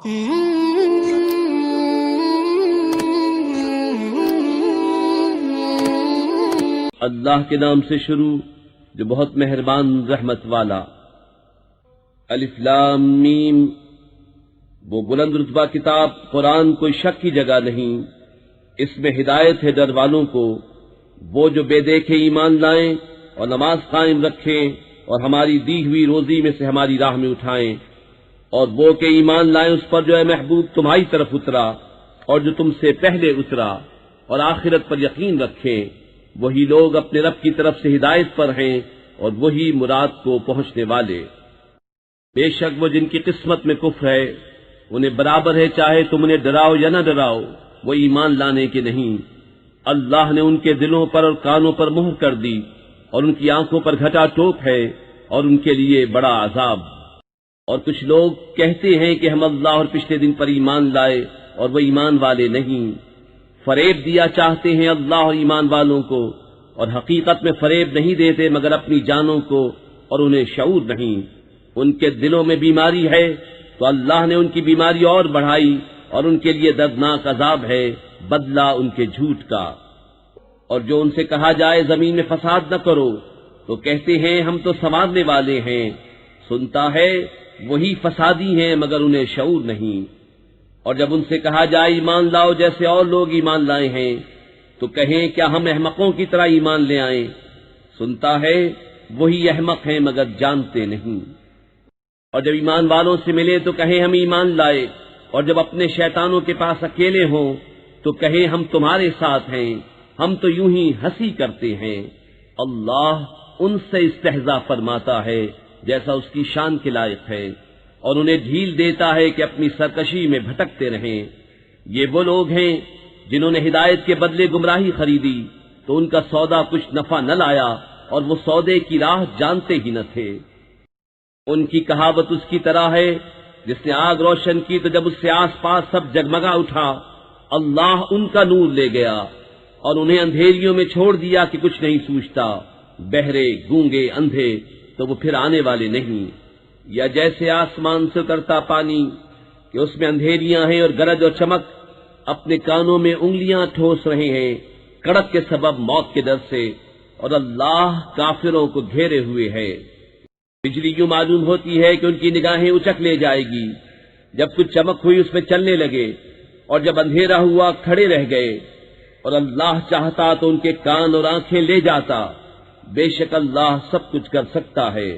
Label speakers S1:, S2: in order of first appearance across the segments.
S1: اللہ کے نام سے شروع جو بہت مہربان رحمت والا۔ الف لام میم، وہ بلند رتبہ کتاب قرآن کوئی شک کی جگہ نہیں، اس میں ہدایت ہے ڈر والوں کو، وہ جو بے دیکھے ایمان لائیں اور نماز قائم رکھیں اور ہماری دی ہوئی روزی میں سے ہماری راہ میں اٹھائیں، اور وہ کہ ایمان لائیں اس پر جو اے محبوب تمہاری طرف اترا اور جو تم سے پہلے اترا، اور آخرت پر یقین رکھیں، وہی لوگ اپنے رب کی طرف سے ہدایت پر ہیں اور وہی مراد کو پہنچنے والے۔ بے شک وہ جن کی قسمت میں کفر ہے انہیں برابر ہے چاہے تم انہیں ڈراؤ یا نہ ڈراؤ، وہ ایمان لانے کے نہیں۔ اللہ نے ان کے دلوں پر اور کانوں پر مہر کر دی اور ان کی آنکھوں پر گھٹا ٹوپ ہے اور ان کے لیے بڑا عذاب۔ اور کچھ لوگ کہتے ہیں کہ ہم اللہ اور پچھلے دن پر ایمان لائے اور وہ ایمان والے نہیں، فریب دیا چاہتے ہیں اللہ اور ایمان والوں کو، اور حقیقت میں فریب نہیں دیتے مگر اپنی جانوں کو، اور انہیں شعور نہیں۔ ان کے دلوں میں بیماری ہے تو اللہ نے ان کی بیماری اور بڑھائی، اور ان کے لیے دردناک عذاب ہے، بدلہ ان کے جھوٹ کا۔ اور جو ان سے کہا جائے زمین میں فساد نہ کرو تو کہتے ہیں ہم تو سنوارنے والے ہیں، سنتا ہے وہی فسادی ہیں مگر انہیں شعور نہیں۔ اور جب ان سے کہا جائے ایمان لاؤ جیسے اور لوگ ایمان لائے ہیں تو کہیں کیا ہم احمقوں کی طرح ایمان لے آئیں، سنتا ہے وہی احمق ہیں مگر جانتے نہیں۔ اور جب ایمان والوں سے ملے تو کہیں ہم ایمان لائے، اور جب اپنے شیطانوں کے پاس اکیلے ہوں تو کہیں ہم تمہارے ساتھ ہیں، ہم تو یوں ہی ہنسی کرتے ہیں۔ اللہ ان سے استہزاء فرماتا ہے جیسا اس کی شان کے لائق ہے، اور انہیں ڈھیل دیتا ہے کہ اپنی سرکشی میں بھٹکتے رہیں۔ یہ وہ لوگ ہیں جنہوں نے ہدایت کے بدلے گمراہی خریدی تو ان کا سودا کچھ نفع نہ لایا اور وہ سودے کی راہ جانتے ہی نہ تھے۔ ان کی کہاوت اس کی طرح ہے جس نے آگ روشن کی تو جب اس سے آس پاس سب جگمگا اٹھا، اللہ ان کا نور لے گیا اور انہیں اندھیریوں میں چھوڑ دیا کہ کچھ نہیں سوچتا۔ بہرے، گونگے، اندھے تو وہ پھر آنے والے نہیں۔ یا جیسے آسمان سے اترتا پانی کہ اس میں اندھیریاں ہیں اور گرج اور چمک، اپنے کانوں میں انگلیاں ٹھوس رہے ہیں کڑک کے سبب موت کے ڈر سے، اور اللہ کافروں کو گھیرے ہوئے ہے۔ بجلی یوں معلوم ہوتی ہے کہ ان کی نگاہیں اچک لے جائے گی، جب کچھ چمک ہوئی اس میں چلنے لگے، اور جب اندھیرا ہوا کھڑے رہ گئے، اور اللہ چاہتا تو ان کے کان اور آنکھیں لے جاتا، بے شک اللہ سب کچھ کر سکتا ہے۔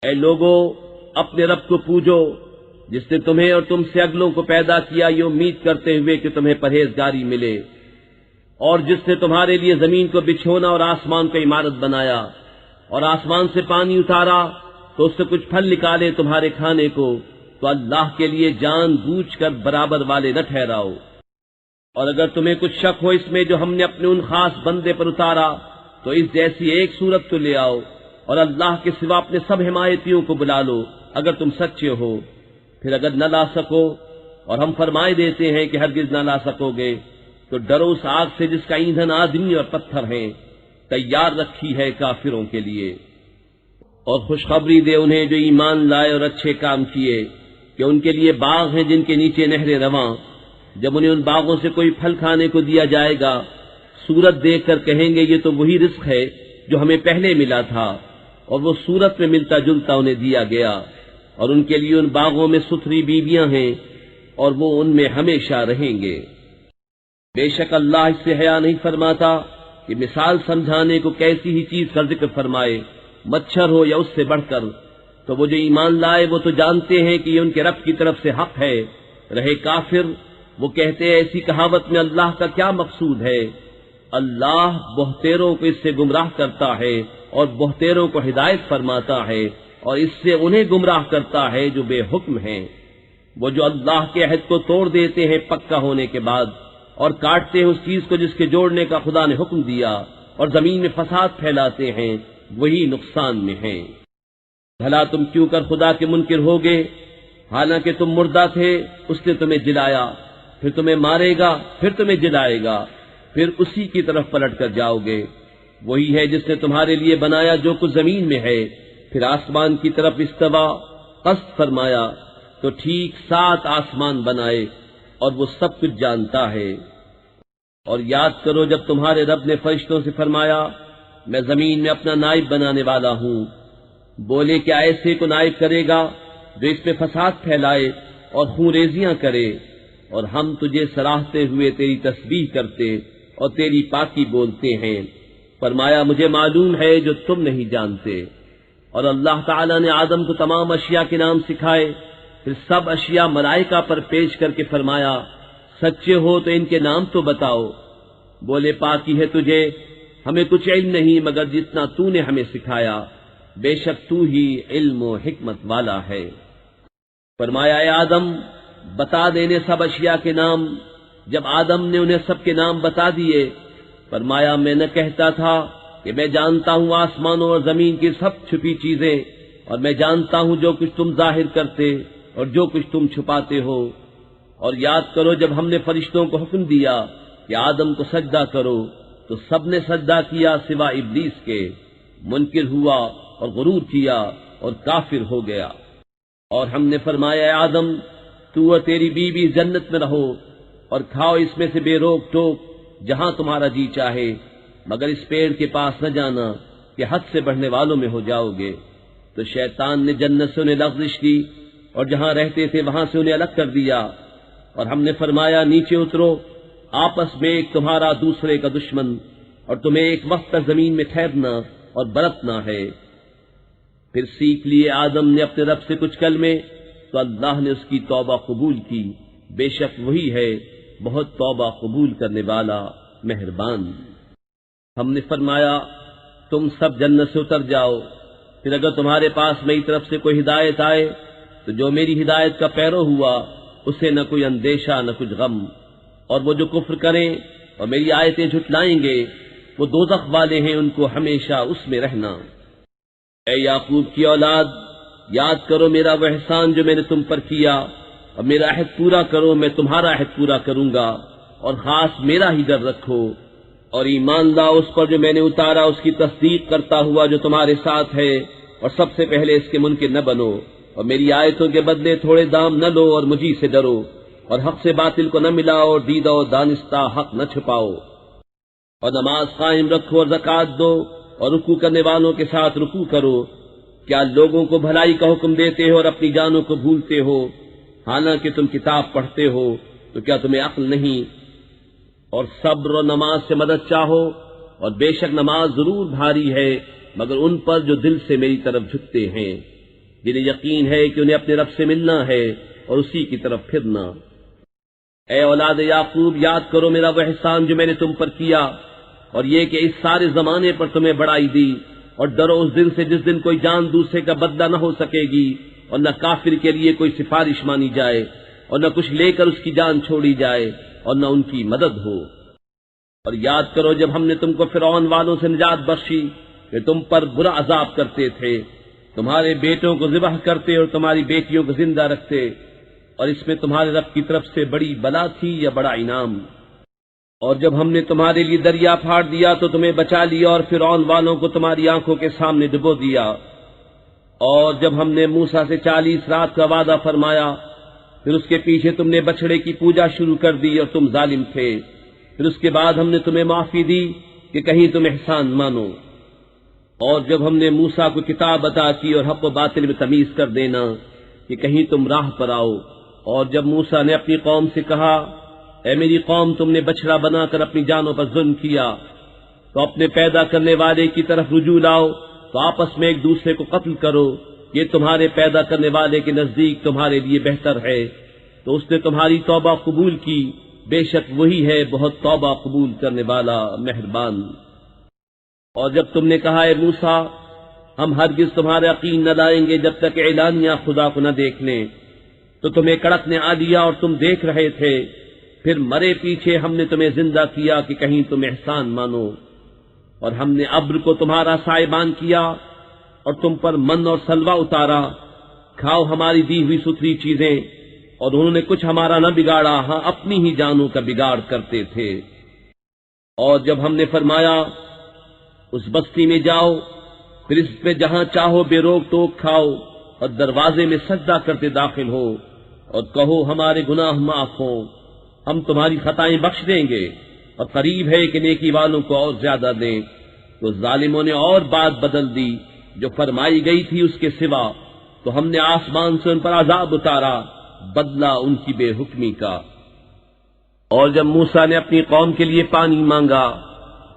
S1: اے لوگو، اپنے رب کو پوجو جس نے تمہیں اور تم سے اگلوں کو پیدا کیا یہ امید کرتے ہوئے کہ تمہیں پرہیزگاری ملے، اور جس نے تمہارے لیے زمین کو بچھونا اور آسمان کو عمارت بنایا، اور آسمان سے پانی اتارا تو اس سے کچھ پھل نکالے تمہارے کھانے کو، تو اللہ کے لیے جان بوجھ کر برابر والے نہ ٹھہراؤ۔ اور اگر تمہیں کچھ شک ہو اس میں جو ہم نے اپنے ان خاص بندے پر اتارا تو اس جیسی ایک صورت تو لے آؤ، اور اللہ کے سوا اپنے سب حمایتیوں کو بلا لو اگر تم سچے ہو۔ پھر اگر نہ لا سکو، اور ہم فرمائے دیتے ہیں کہ ہرگز نہ لا سکو گے، تو ڈرو اس آگ سے جس کا ایندھن آدمی اور پتھر ہیں، تیار رکھی ہے کافروں کے لیے۔ اور خوشخبری دے انہیں جو ایمان لائے اور اچھے کام کیے کہ ان کے لیے باغ ہیں جن کے نیچے نہریں رواں۔ جب انہیں ان باغوں سے کوئی پھل کھانے کو دیا جائے گا، صورت دیکھ کر کہیں گے یہ تو وہی رزق ہے جو ہمیں پہلے ملا تھا، اور وہ صورت میں ملتا جلتا انہیں دیا گیا۔ اور ان کے لیے ان باغوں میں ستھری بیویاں ہیں اور وہ ان میں ہمیشہ رہیں گے۔ بے شک اللہ اس سے حیا نہیں فرماتا کہ مثال سمجھانے کو کیسی ہی چیز کا ذکر فرمائے، مچھر ہو یا اس سے بڑھ کر۔ تو وہ جو ایمان لائے وہ تو جانتے ہیں کہ یہ ان کے رب کی طرف سے حق ہے، رہے کافر وہ کہتے ہیں ایسی کہاوت میں اللہ کا کیا مقصود ہے۔ اللہ بہتیروں کو اس سے گمراہ کرتا ہے اور بہتیروں کو ہدایت فرماتا ہے، اور اس سے انہیں گمراہ کرتا ہے جو بے حکم ہیں۔ وہ جو اللہ کے عہد کو توڑ دیتے ہیں پکا ہونے کے بعد، اور کاٹتے ہیں اس چیز کو جس کے جوڑنے کا خدا نے حکم دیا، اور زمین میں فساد پھیلاتے ہیں، وہی نقصان میں ہیں۔ بھلا تم کیوں کر خدا کے منکر ہوگے، حالانکہ تم مردہ تھے، اس نے تمہیں جلایا، پھر تمہیں مارے گا، پھر تمہیں جلائے گا، پھر اسی کی طرف پلٹ کر جاؤ گے۔ وہی ہے جس نے تمہارے لیے بنایا جو کچھ زمین میں ہے، پھر آسمان کی طرف استوا، قصد فرمایا، تو ٹھیک 7 آسمان بنائے اور وہ سب کچھ جانتا ہے۔ اور یاد کرو جب تمہارے رب نے فرشتوں سے فرمایا میں زمین میں اپنا نائب بنانے والا ہوں، بولے کیا ایسے کو نائب کرے گا جو اس میں فساد پھیلائے اور خون ریزیاں کرے، اور ہم تجھے سراہتے ہوئے تیری تسبیح کرتے اور تیری پاکی بولتے ہیں۔ فرمایا مجھے معلوم ہے جو تم نہیں جانتے۔ اور اللہ تعالیٰ نے آدم کو تمام اشیاء کے نام سکھائے، پھر سب اشیاء ملائکہ پر پیش کر کے فرمایا سچے ہو تو ان کے نام تو بتاؤ۔ بولے پاکی ہے تجھے، ہمیں کچھ علم نہیں مگر جتنا تو نے ہمیں سکھایا، بے شک تو ہی علم و حکمت والا ہے۔ فرمایا اے آدم بتا دینے سب اشیاء کے نام۔ جب آدم نے انہیں سب کے نام بتا دیے، فرمایا میں نہ کہتا تھا کہ میں جانتا ہوں آسمانوں اور زمین کی سب چھپی چیزیں، اور میں جانتا ہوں جو کچھ تم ظاہر کرتے اور جو کچھ تم چھپاتے ہو۔ اور یاد کرو جب ہم نے فرشتوں کو حکم دیا کہ آدم کو سجدہ کرو تو سب نے سجدہ کیا سوا ابلیس کے، منکر ہوا اور غرور کیا اور کافر ہو گیا۔ اور ہم نے فرمایا اے آدم تو اور تیری بیوی جنت میں رہو اور کھاؤ اس میں سے بے روک ٹوک جہاں تمہارا جی چاہے، مگر اس پیڑ کے پاس نہ جانا کہ حد سے بڑھنے والوں میں ہو جاؤ گے۔ تو شیطان نے جنت سے انہیں لغزش کی اور جہاں رہتے تھے وہاں سے انہیں الگ کر دیا، اور ہم نے فرمایا نیچے اترو، آپس میں ایک تمہارا دوسرے کا دشمن، اور تمہیں ایک وقت تک زمین میں ٹھہرنا اور برتنا ہے۔ پھر سیکھ لیے آدم نے اپنے رب سے کچھ کلمے، تو اللہ نے اس کی توبہ قبول کی، بے شک وہی ہے بہت توبہ قبول کرنے والا مہربان۔ ہم نے فرمایا تم سب جنت سے اتر جاؤ، پھر اگر تمہارے پاس میری طرف سے کوئی ہدایت آئے تو جو میری ہدایت کا پیرو ہوا اسے نہ کوئی اندیشہ نہ کچھ غم، اور وہ جو کفر کریں اور میری آیتیں جھٹلائیں گے وہ دوزخ والے ہیں، ان کو ہمیشہ اس میں رہنا۔ اے یعقوب کی اولاد یاد کرو میرا وہ احسان جو میں نے تم پر کیا، اور میرا عہد پورا کرو میں تمہارا عہد پورا کروں گا، اور خاص میرا ہی ڈر رکھو، اور ایمان لاؤ اس پر جو میں نے اتارا اس کی تصدیق کرتا ہوا جو تمہارے ساتھ ہے، اور سب سے پہلے اس کے منکر نہ بنو، اور میری آیتوں کے بدلے تھوڑے دام نہ لو، اور مجھی سے ڈرو، اور حق سے باطل کو نہ ملاؤ، اور دیدہ و دانستہ حق نہ چھپاؤ، اور نماز قائم رکھو اور زکوٰۃ دو، اور رکوع کرنے والوں کے ساتھ رکوع کرو۔ کیا لوگوں کو بھلائی کا حکم دیتے ہو اور اپنی جانوں کو بھولتے ہو، حالانکہ تم کتاب پڑھتے ہو، تو کیا تمہیں عقل نہیں؟ اور صبر و نماز سے مدد چاہو، اور بے شک نماز ضرور بھاری ہے مگر ان پر جو دل سے میری طرف جھکتے ہیں، جنہیں یقین ہے کہ انہیں اپنے رب سے ملنا ہے اور اسی کی طرف پھرنا۔ اے اولاد یعقوب یاد کرو میرا وہ احسان جو میں نے تم پر کیا، اور یہ کہ اس سارے زمانے پر تمہیں بڑائی دی، اور ڈرو اس دن سے جس دن کوئی جان دوسرے کا بدلہ نہ ہو سکے گی، اور نہ کافر کے لیے کوئی سفارش مانی جائے، اور نہ کچھ لے کر اس کی جان چھوڑی جائے، اور نہ ان کی مدد ہو۔ اور یاد کرو جب ہم نے تم کو فرعون والوں سے نجات بخشی کہ تم پر برا عذاب کرتے تھے، تمہارے بیٹوں کو ذبح کرتے اور تمہاری بیٹیوں کو زندہ رکھتے، اور اس میں تمہارے رب کی طرف سے بڑی بلا تھی یا بڑا انعام۔ اور جب ہم نے تمہارے لیے دریا پھاڑ دیا تو تمہیں بچا لیا، اور فرعون والوں کو تمہاری آنکھوں کے سامنے ڈبو دیا۔ اور جب ہم نے موسیٰ سے 40 رات کا وعدہ فرمایا، پھر اس کے پیچھے تم نے بچڑے کی پوجا شروع کر دی اور تم ظالم تھے، پھر اس کے بعد ہم نے تمہیں معافی دی کہ کہیں تم احسان مانو۔ اور جب ہم نے موسیٰ کو کتاب عطا کی اور حق و باطل میں تمیز کر دینا کہ کہیں تم راہ پر آؤ، اور جب موسیٰ نے اپنی قوم سے کہا اے میری قوم تم نے بچڑا بنا کر اپنی جانوں پر ظلم کیا، تو اپنے پیدا کرنے والے کی طرف رجوع لاؤ، تو آپس میں ایک دوسرے کو قتل کرو، یہ تمہارے پیدا کرنے والے کے نزدیک تمہارے لیے بہتر ہے۔ تو اس نے تمہاری توبہ قبول کی، بے شک وہی ہے بہت توبہ قبول کرنے والا مہربان۔ اور جب تم نے کہا اے موسیٰ ہم ہرگز تمہارا یقین نہ لائیں گے جب تک اعلانیہ خدا کو نہ دیکھ لیں، تو تمہیں کڑک نے آ لیا اور تم دیکھ رہے تھے، پھر مرے پیچھے ہم نے تمہیں زندہ کیا کہ کہیں تم احسان مانو، اور ہم نے ابر کو تمہارا سائبان کیا اور تم پر من اور سلوہ اتارا، کھاؤ ہماری دی ہوئی ستھری چیزیں، اور انہوں نے کچھ ہمارا نہ بگاڑا، ہاں اپنی ہی جانوں کا بگاڑ کرتے تھے۔ اور جب ہم نے فرمایا اس بستی میں جاؤ، پھر اس پہ جہاں چاہو بے روک ٹوک کھاؤ، اور دروازے میں سجدہ کرتے داخل ہو اور کہو ہمارے گناہ معاف ہوں، ہم تمہاری خطائیں بخش دیں گے اور قریب ہے کہ نیکی والوں کو اور زیادہ دیں۔ تو ظالموں نے اور بات بدل دی جو فرمائی گئی تھی اس کے سوا، تو ہم نے آسمان سے ان پر عذاب اتارا، بدلہ ان کی بے حکمی کا۔ اور جب موسیٰ نے اپنی قوم کے لیے پانی مانگا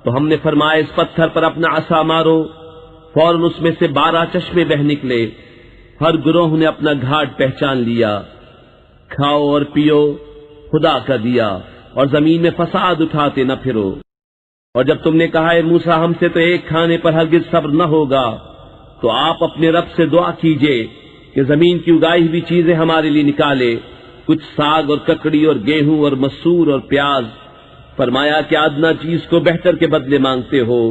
S1: تو ہم نے فرمایا اس پتھر پر اپنا عصا مارو، فوراً اس میں سے 12 چشمے بہ نکلے، ہر گروہ نے اپنا گھاٹ پہچان لیا۔ کھاؤ اور پیو خدا کا دیا، اور زمین میں فساد اٹھاتے نہ پھرو۔ اور جب تم نے کہا ہے موسیٰ ہم سے تو ایک کھانے پر ہرگز صبر نہ ہوگا، تو آپ اپنے رب سے دعا کیجئے کہ زمین کی اگائی ہوئی چیزیں ہمارے لیے نکالے، کچھ ساگ اور ککڑی اور گیہوں اور مسور اور پیاز۔ فرمایا کہ ادنا چیز کو بہتر کے بدلے مانگتے ہو،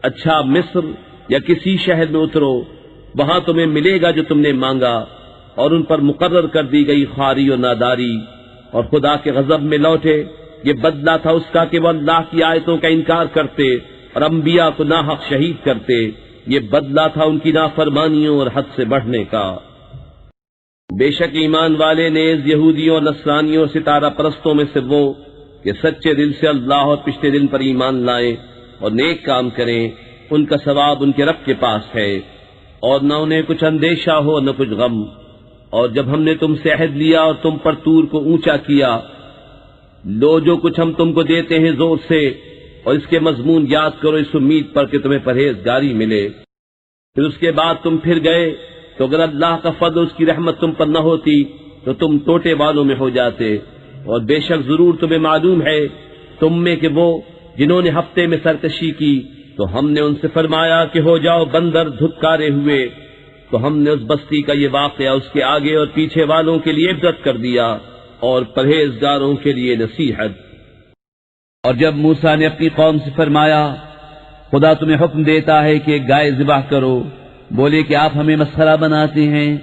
S1: اچھا مصر یا کسی شہر میں اترو، وہاں تمہیں ملے گا جو تم نے مانگا۔ اور ان پر مقرر کر دی گئی خواری اور ناداری، اور خدا کے غضب میں لوٹے۔ یہ بدلہ تھا اس کا کہ وہ اللہ کی آیتوں کا انکار کرتے اور انبیاء کو ناحق شہید کرتے، یہ بدلہ تھا ان کی نافرمانیوں اور حد سے بڑھنے کا۔ بے شک ایمان والے نیز یہودیوں اور نصرانیوں اور ستارہ پرستوں میں سے وہ کہ سچے دل سے اللہ اور پچھلے دن پر ایمان لائیں اور نیک کام کریں، ان کا ثواب ان کے رب کے پاس ہے، اور نہ انہیں کچھ اندیشہ ہو نہ کچھ غم۔ اور جب ہم نے تم سے عہد لیا اور تم پر طور کو اونچا کیا، لو جو کچھ ہم تم کو دیتے ہیں زور سے، اور اس کے مضمون یاد کرو اس امید پر کہ تمہیں پرہیزگاری ملے۔ پھر اس کے بعد تم پھر گئے، تو اگر اللہ کا فضل اس کی رحمت تم پر نہ ہوتی تو تم ٹوٹے والوں میں ہو جاتے۔ اور بے شک ضرور تمہیں معلوم ہے تم میں کہ وہ جنہوں نے ہفتے میں سرکشی کی تو ہم نے ان سے فرمایا کہ ہو جاؤ بندر دھتکارے ہوئے، تو ہم نے اس بستی کا یہ واقعہ اس کے آگے اور پیچھے والوں کے لیے عبرت کر دیا اور پرہیزگاروں کے لیے نصیحت۔ اور جب موسیٰ نے اپنی قوم سے فرمایا خدا تمہیں حکم دیتا ہے کہ ایک گائے ذبح کرو، بولے کہ آپ ہمیں مسخرہ بناتے ہیں۔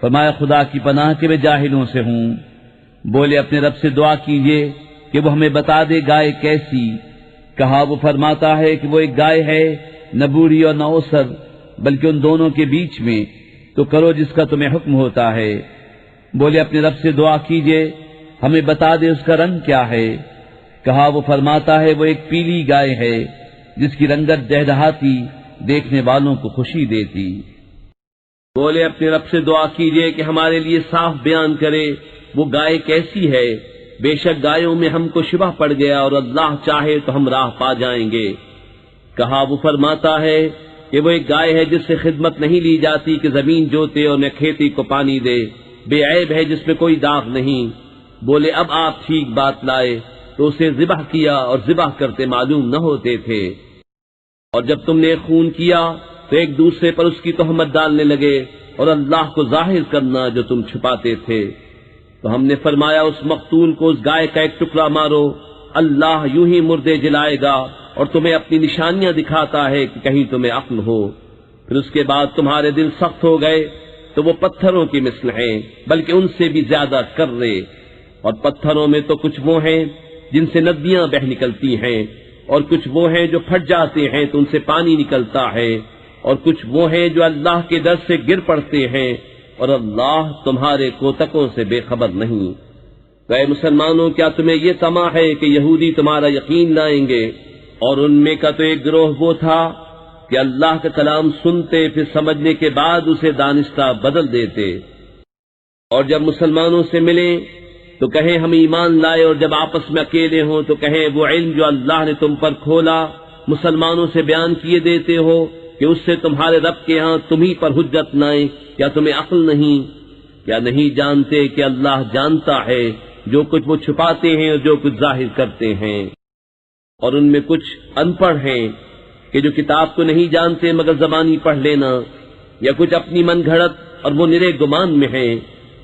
S1: فرمایا خدا کی پناہ کہ میں جاہلوں سے ہوں۔ بولے اپنے رب سے دعا کیجئے کہ وہ ہمیں بتا دے گائے کیسی۔ کہا وہ فرماتا ہے کہ وہ ایک گائے ہے، نہ بوڑھی اور نہ اوسر، بلکہ ان دونوں کے بیچ میں، تو کرو جس کا تمہیں حکم ہوتا ہے۔ بولے اپنے رب سے دعا کیجئے ہمیں بتا دے اس کا رنگ کیا ہے۔ کہا وہ فرماتا ہے وہ ایک پیلی گائے ہے جس کی رنگت دہدہاتی، دیکھنے والوں کو خوشی دیتی۔ بولے اپنے رب سے دعا کیجئے کہ ہمارے لیے صاف بیان کرے وہ گائے کیسی ہے، بے شک گایوں میں ہم کو شبہ پڑ گیا اور اللہ چاہے تو ہم راہ پا جائیں گے۔ کہا وہ فرماتا ہے کہ وہ ایک گائے ہے جس سے خدمت نہیں لی جاتی کہ زمین جوتے اور نہ کھیتی کو پانی دے، بے عیب ہے جس میں کوئی داغ نہیں۔ بولے اب آپ ٹھیک بات لائے تو اسے ذبح کیا، اور ذبح کرتے معلوم نہ ہوتے تھے۔ اور جب تم نے خون کیا تو ایک دوسرے پر اس کی تہمت ڈالنے لگے اور اللہ کو ظاہر کرنا جو تم چھپاتے تھے۔ تو ہم نے فرمایا اس مقتول کو اس گائے کا ایک ٹکڑا مارو، اللہ یوں ہی مردے جلائے گا اور تمہیں اپنی نشانیاں دکھاتا ہے کہ کہیں تمہیں عقل ہو۔ پھر اس کے بعد تمہارے دل سخت ہو گئے تو وہ پتھروں کی مثل ہیں، بلکہ ان سے بھی زیادہ کرے۔ اور پتھروں میں تو کچھ وہ ہیں جن سے ندیاں بہ نکلتی ہیں، اور کچھ وہ ہیں جو پھٹ جاتے ہیں تو ان سے پانی نکلتا ہے، اور کچھ وہ ہیں جو اللہ کے ڈر سے گر پڑتے ہیں، اور اللہ تمہارے کوتکوں سے بے خبر نہیں۔ تو اے مسلمانوں کیا تمہیں یہ طمع ہے کہ یہودی تمہارا یقین لائیں گے؟ اور ان میں کا تو ایک گروہ وہ تھا کہ اللہ کا کلام سنتے پھر سمجھنے کے بعد اسے دانستہ بدل دیتے۔ اور جب مسلمانوں سے ملیں تو کہیں ہم ایمان لائے، اور جب آپس میں اکیلے ہوں تو کہیں وہ علم جو اللہ نے تم پر کھولا مسلمانوں سے بیان کیے دیتے ہو کہ اس سے تمہارے رب کے ہاں تمہیں پر حجت نائے۔ کیا تمہیں عقل نہیں؟ کیا نہیں جانتے کہ اللہ جانتا ہے جو کچھ وہ چھپاتے ہیں اور جو کچھ ظاہر کرتے ہیں؟ اور ان میں کچھ ان پڑھ ہیں کہ جو کتاب کو نہیں جانتے مگر زبانی پڑھ لینا، یا کچھ اپنی من گھڑت اور وہ نرے گمان میں ہیں۔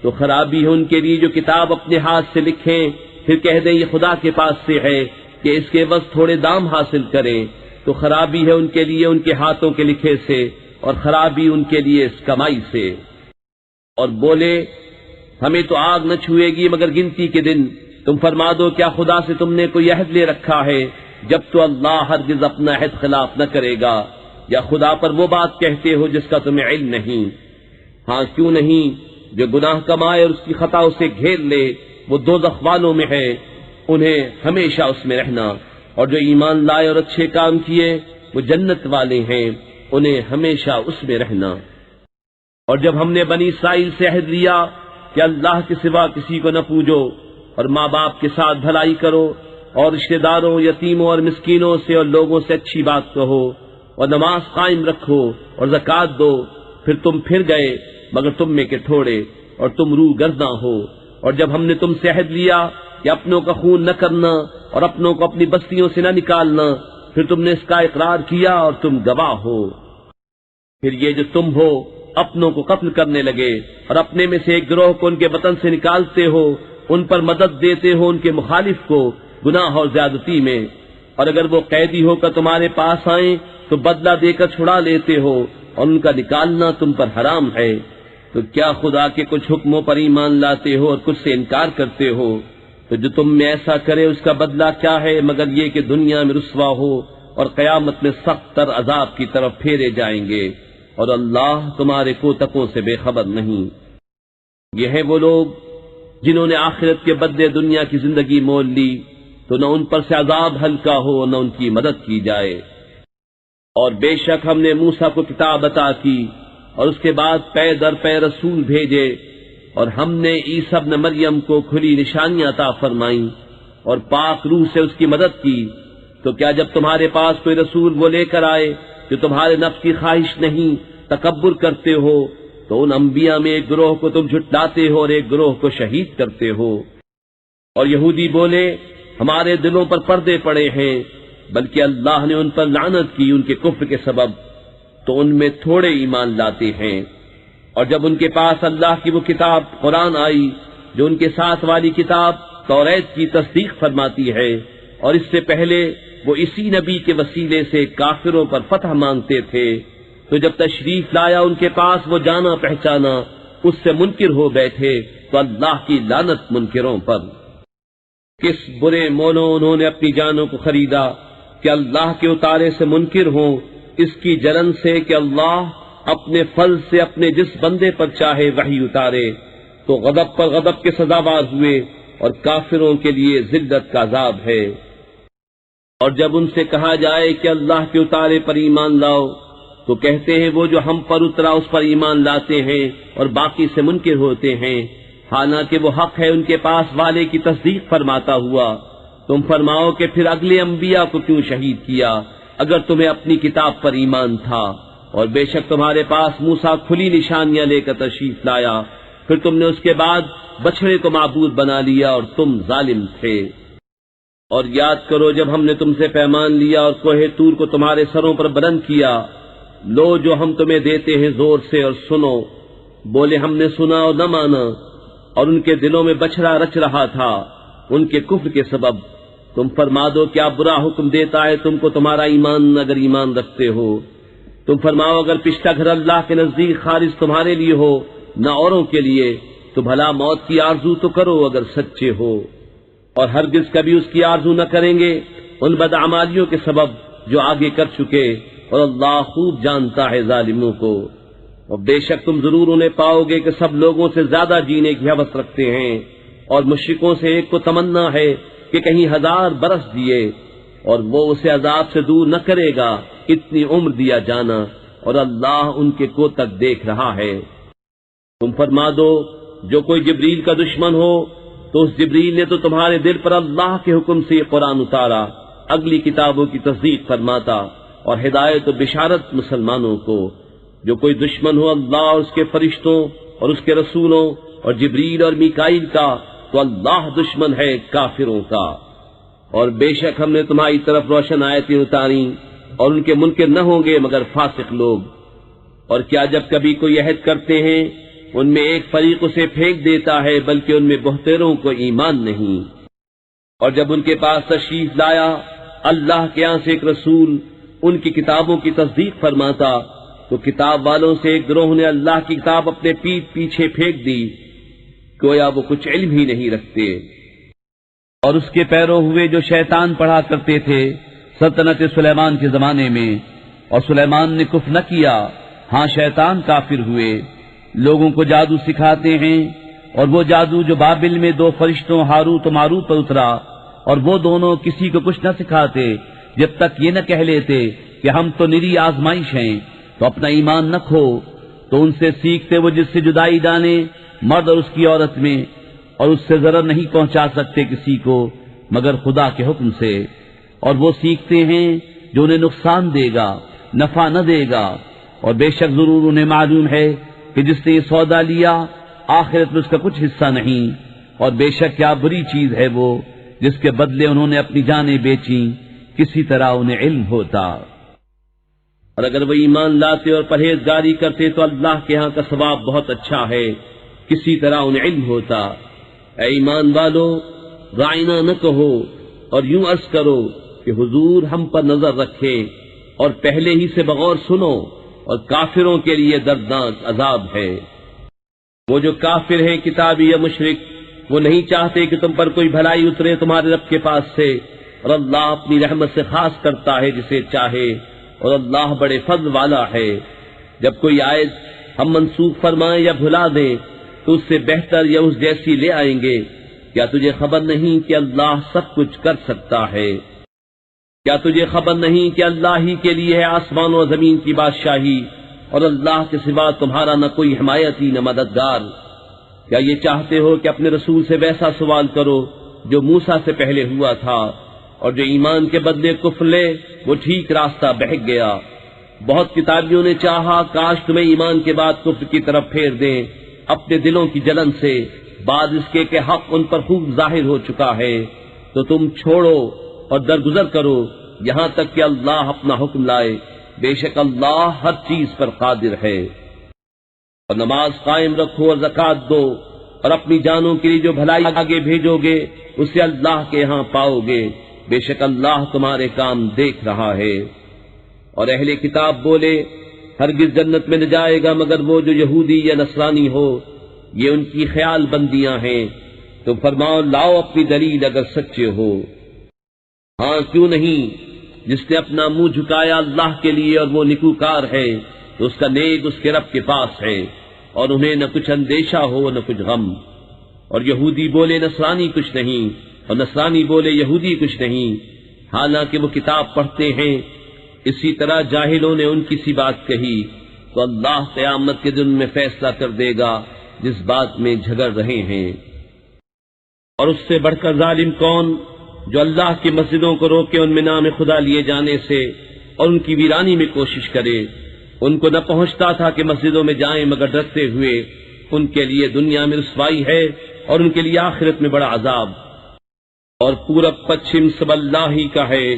S1: تو خرابی ہے ان کے لیے جو کتاب اپنے ہاتھ سے لکھیں پھر کہہ دیں یہ خدا کے پاس سے ہے کہ اس کے بس تھوڑے دام حاصل کریں۔ تو خرابی ہے ان کے لیے ان کے ہاتھوں کے لکھے سے، اور خرابی ان کے لیے اس کمائی سے۔ اور بولے ہمیں تو آگ نہ چھوئے گی مگر گنتی کے دن۔ تم فرما دو کیا خدا سے تم نے کوئی عہد لے رکھا ہے؟ جب تو اللہ ہرگز اپنا عہد خلاف نہ کرے گا، یا خدا پر وہ بات کہتے ہو جس کا تمہیں علم نہیں۔ ہاں کیوں نہیں، جو گناہ کمائے اور اس کی خطا اسے گھیر لے وہ دوزخ والوں میں ہے، انہیں ہمیشہ اس میں رہنا، اور جو ایمان لائے اور اچھے کام کیے وہ جنت والے ہیں، انہیں ہمیشہ اس میں رہنا۔ اور جب ہم نے بنی اسرائیل سے عہد لیا کہ اللہ کے سوا کسی کو نہ پوجو، اور ماں باپ کے ساتھ بھلائی کرو، اور رشتہ داروں، یتیموں اور مسکینوں سے اور لوگوں سے اچھی بات کہو، اور نماز قائم رکھو اور زکوٰۃ دو، پھر تم پھر گئے مگر تم میں کے تھوڑے، اور تم روح گرداں ہو۔ اور جب ہم نے تم سے عہد لیا کہ اپنوں کا خون نہ کرنا اور اپنوں کو اپنی بستیوں سے نہ نکالنا، پھر تم نے اس کا اقرار کیا اور تم گواہ ہو۔ پھر یہ جو تم ہو اپنوں کو قتل کرنے لگے اور اپنے میں سے ایک گروہ کو ان کے وطن سے نکالتے ہو، ان پر مدد دیتے ہو ان کے مخالف کو گناہ اور زیادتی میں، اور اگر وہ قیدی ہو کر تمہارے پاس آئیں تو بدلہ دے کر چھڑا لیتے ہو، اور ان کا نکالنا تم پر حرام ہے، تو کیا خدا کے کچھ حکموں پر ایمان لاتے ہو اور کچھ سے انکار کرتے ہو؟ تو جو تم میں ایسا کرے اس کا بدلہ کیا ہے مگر یہ کہ دنیا میں رسوا ہو اور قیامت میں سخت تر عذاب کی طرف پھیرے جائیں گے، اور اللہ تمہارے کوتکوں سے بے خبر نہیں۔ یہ ہیں وہ لوگ جنہوں نے آخرت کے بدلے دنیا کی زندگی مول لی، تو نہ ان پر سے عذاب ہلکا ہو نہ ان کی مدد کی جائے۔ اور بے شک ہم نے موسیٰ کو کتاب عطا کی اور اس کے بعد پے در پے رسول بھیجے، اور ہم نے عیسیٰ ابن مریم کو کھلی نشانیاں عطا فرمائیں اور پاک روح سے اس کی مدد کی۔ تو کیا جب تمہارے پاس کوئی رسول وہ لے کر آئے جو تمہارے نفس کی خواہش نہیں تکبر کرتے ہو، تو ان انبیاء میں ایک گروہ کو تم جھٹلاتے ہو اور ایک گروہ کو شہید کرتے ہو۔ اور یہودی بولے ہمارے دلوں پر پردے پڑے ہیں، بلکہ اللہ نے ان پر لعنت کی ان کے کفر کے سبب، تو ان میں تھوڑے ایمان لاتے ہیں۔ اور جب ان کے پاس اللہ کی وہ کتاب قرآن آئی جو ان کے ساتھ والی کتاب توریت کی تصدیق فرماتی ہے، اور اس سے پہلے وہ اسی نبی کے وسیلے سے کافروں پر فتح مانگتے تھے، تو جب تشریف لایا ان کے پاس وہ جانا پہچانا، اس سے منکر ہو بیٹھے، تو اللہ کی لعنت منکروں پر۔ کس برے مولوں انہوں نے اپنی جانوں کو خریدا کہ اللہ کے اتارے سے منکر ہوں، اس کی جلن سے کہ اللہ اپنے فضل سے اپنے جس بندے پر چاہے وحی اتارے، تو غضب پر غضب کے سزاوار ہوئے، اور کافروں کے لیے ذلت کا عذاب ہے۔ اور جب ان سے کہا جائے کہ اللہ کے اتارے پر ایمان لاؤ، تو کہتے ہیں وہ جو ہم پر اترا اس پر ایمان لاتے ہیں اور باقی سے منکر ہوتے ہیں، حالانکہ وہ حق ہے ان کے پاس والے کی تصدیق فرماتا ہوا۔ تم فرماؤ کہ پھر اگلے انبیاء کو کیوں شہید کیا اگر تمہیں اپنی کتاب پر ایمان تھا؟ اور بے شک تمہارے پاس موسیٰ کھلی نشانیاں لے کر تشریف لایا، پھر تم نے اس کے بعد بچڑے کو معبود بنا لیا اور تم ظالم تھے۔ اور یاد کرو جب ہم نے تم سے پیمان لیا اور کوہ طور کو تمہارے سروں پر بلند کیا، لو جو ہم تمہیں دیتے ہیں زور سے اور سنو۔ بولے ہم نے سنا اور نہ مانا، اور ان کے دلوں میں بچھڑا رچ رہا تھا ان کے کفر کے سبب۔ تم فرما دو کیا برا حکم دیتا ہے تم کو تمہارا ایمان اگر ایمان رکھتے ہو؟ تم فرماؤ اگر پشتا گھر اللہ کے نزدیک خالص تمہارے لیے ہو نہ اوروں کے لیے، تو بھلا موت کی آرزو تو کرو اگر سچے ہو، اور ہرگز کبھی اس کی آرزو نہ کریں گے ان بدعمالیوں کے سبب جو آگے کر چکے، اور اللہ خوب جانتا ہے ظالموں کو۔ اور بے شک تم ضرور انہیں پاؤ گے کہ سب لوگوں سے زیادہ جینے کی ہوس رکھتے ہیں، اور مشرکوں سے ایک کو تمنا ہے کہ کہیں 1000 برس دیے، اور وہ اسے عذاب سے دور نہ کرے گا اتنی عمر دیا جانا، اور اللہ ان کے کو تک دیکھ رہا ہے۔ تم فرما دو جو کوئی جبریل کا دشمن ہو تو اس جبریل نے تو تمہارے دل پر اللہ کے حکم سے یہ قرآن اتارا، اگلی کتابوں کی تصدیق فرماتا اور ہدایت و بشارت مسلمانوں کو۔ جو کوئی دشمن ہو اللہ اور اس کے فرشتوں اور اس کے رسولوں اور جبریل اور میکائیل کا، تو اللہ دشمن ہے کافروں کا۔ اور بے شک ہم نے تمہاری طرف روشن آیتیں اتاری، اور ان کے منکر نہ ہوں گے مگر فاسق لوگ۔ اور کیا جب کبھی کوئی عہد کرتے ہیں ان میں ایک فریق اسے پھینک دیتا ہے، بلکہ ان میں بہتروں کو ایمان نہیں۔ اور جب ان کے پاس تشریف لایا اللہ کے یہاں سے ایک رسول ان کی کتابوں کی تصدیق فرماتا، تو کتاب والوں سے ایک گروہ نے اللہ کی کتاب اپنے پیٹھ پیچھے پھینک دی، گویا وہ کچھ علم ہی نہیں رکھتے۔ اور اس کے پیرو ہوئے جو شیطان پڑھا کرتے تھے سلطنت سلیمان کے زمانے میں، اور سلیمان نے کفر نہ کیا، ہاں شیطان کافر ہوئے،
S2: لوگوں کو جادو سکھاتے ہیں، اور وہ جادو جو بابل میں دو فرشتوں ہاروت و ماروت پر اترا، اور وہ دونوں کسی کو کچھ نہ سکھاتے جب تک یہ نہ کہہ لیتے کہ ہم تو نری آزمائش ہیں، تو اپنا ایمان نہ کھو۔ تو ان سے سیکھتے وہ جس سے جدائی ڈالیں مرد اور اس کی عورت میں، اور اس سے ضرر نہیں پہنچا سکتے کسی کو مگر خدا کے حکم سے، اور وہ سیکھتے ہیں جو انہیں نقصان دے گا نفع نہ دے گا، اور بے شک ضرور انہیں معلوم ہے کہ جس نے یہ سودا لیا آخرت میں اس کا کچھ حصہ نہیں، اور بے شک کیا بری چیز ہے وہ جس کے بدلے انہوں نے اپنی جانیں بیچیں، کسی طرح انہیں علم ہوتا۔
S1: اور اگر وہ ایمان لاتے اور پرہیزگاری کرتے تو اللہ کے ہاں کا ثواب بہت اچھا ہے، کسی طرح انہیں علم ہوتا۔ اے ایمان والو، رائنا نہ کہو اور یوں عرض کرو کہ حضور ہم پر نظر رکھے، اور پہلے ہی سے بغور سنو، اور کافروں کے لیے دردناک عذاب ہے۔ وہ جو کافر ہیں کتابی یا مشرک، وہ نہیں چاہتے کہ تم پر کوئی بھلائی اترے تمہارے رب کے پاس سے، اور اللہ اپنی رحمت سے خاص کرتا ہے جسے چاہے، اور اللہ بڑے فضل والا ہے۔ جب کوئی آیت ہم منسوخ فرمائیں یا بھلا دیں تو اس سے بہتر یا اس جیسی لے آئیں گے۔ کیا تجھے خبر نہیں کہ اللہ سب کچھ کر سکتا ہے؟ کیا تجھے خبر نہیں کہ اللہ ہی کے لیے ہے آسمان و زمین کی بادشاہی، اور اللہ کے سوا تمہارا نہ کوئی حمایتی نہ مددگار؟ کیا یہ چاہتے ہو کہ اپنے رسول سے ویسا سوال کرو جو موسیٰ سے پہلے ہوا تھا، اور جو ایمان کے بدلے کفر لے وہ ٹھیک راستہ بہک گیا؟ بہت کتابیوں نے چاہا کاش تمہیں ایمان کے بعد کفر کی طرف پھیر دیں اپنے دلوں کی جلن سے، بعد اس کے کہ حق ان پر خوب ظاہر ہو چکا ہے، تو تم چھوڑو اور درگزر کرو یہاں تک کہ اللہ اپنا حکم لائے، بے شک اللہ ہر چیز پر قادر ہے۔ اور نماز قائم رکھو اور زکوٰۃ دو، اور اپنی جانوں کے لیے جو بھلائی آگے بھیجو گے اسے اللہ کے ہاں پاؤ گے، بے شک اللہ تمہارے کام دیکھ رہا ہے۔ اور اہل کتاب بولے ہرگز جنت میں نہ جائے گا مگر وہ جو یہودی یا نصرانی ہو، یہ ان کی خیال بندیاں ہیں۔ تو فرماؤ لاؤ اپنی دلیل اگر سچے ہو۔ ہاں کیوں نہیں، جس نے اپنا منہ جھکایا اللہ کے لیے اور وہ نکوکار ہے تو اس کا نیک اس کے رب کے پاس ہے، اور انہیں نہ کچھ اندیشہ ہو نہ کچھ غم۔ اور یہودی بولے نصرانی کچھ نہیں، اور نصرانی بولے یہودی کچھ نہیں، حالانکہ وہ کتاب پڑھتے ہیں۔ اسی طرح جاہلوں نے ان کی سی بات کہی تو اللہ قیامت کے دن میں فیصلہ کر دے گا جس بات میں جھگڑ رہے ہیں۔ اور اس سے بڑھ کر ظالم کون جو اللہ کی مسجدوں کو روکے ان میں نام خدا لیے جانے سے اور ان کی ویرانی میں کوشش کرے۔ ان کو نہ پہنچتا تھا کہ مسجدوں میں جائیں مگر ڈرتے ہوئے، ان کے لیے دنیا میں رسوائی ہے اور ان کے لیے آخرت میں بڑا عذاب۔ اور پورب پچھم سب اللہ ہی کا ہے،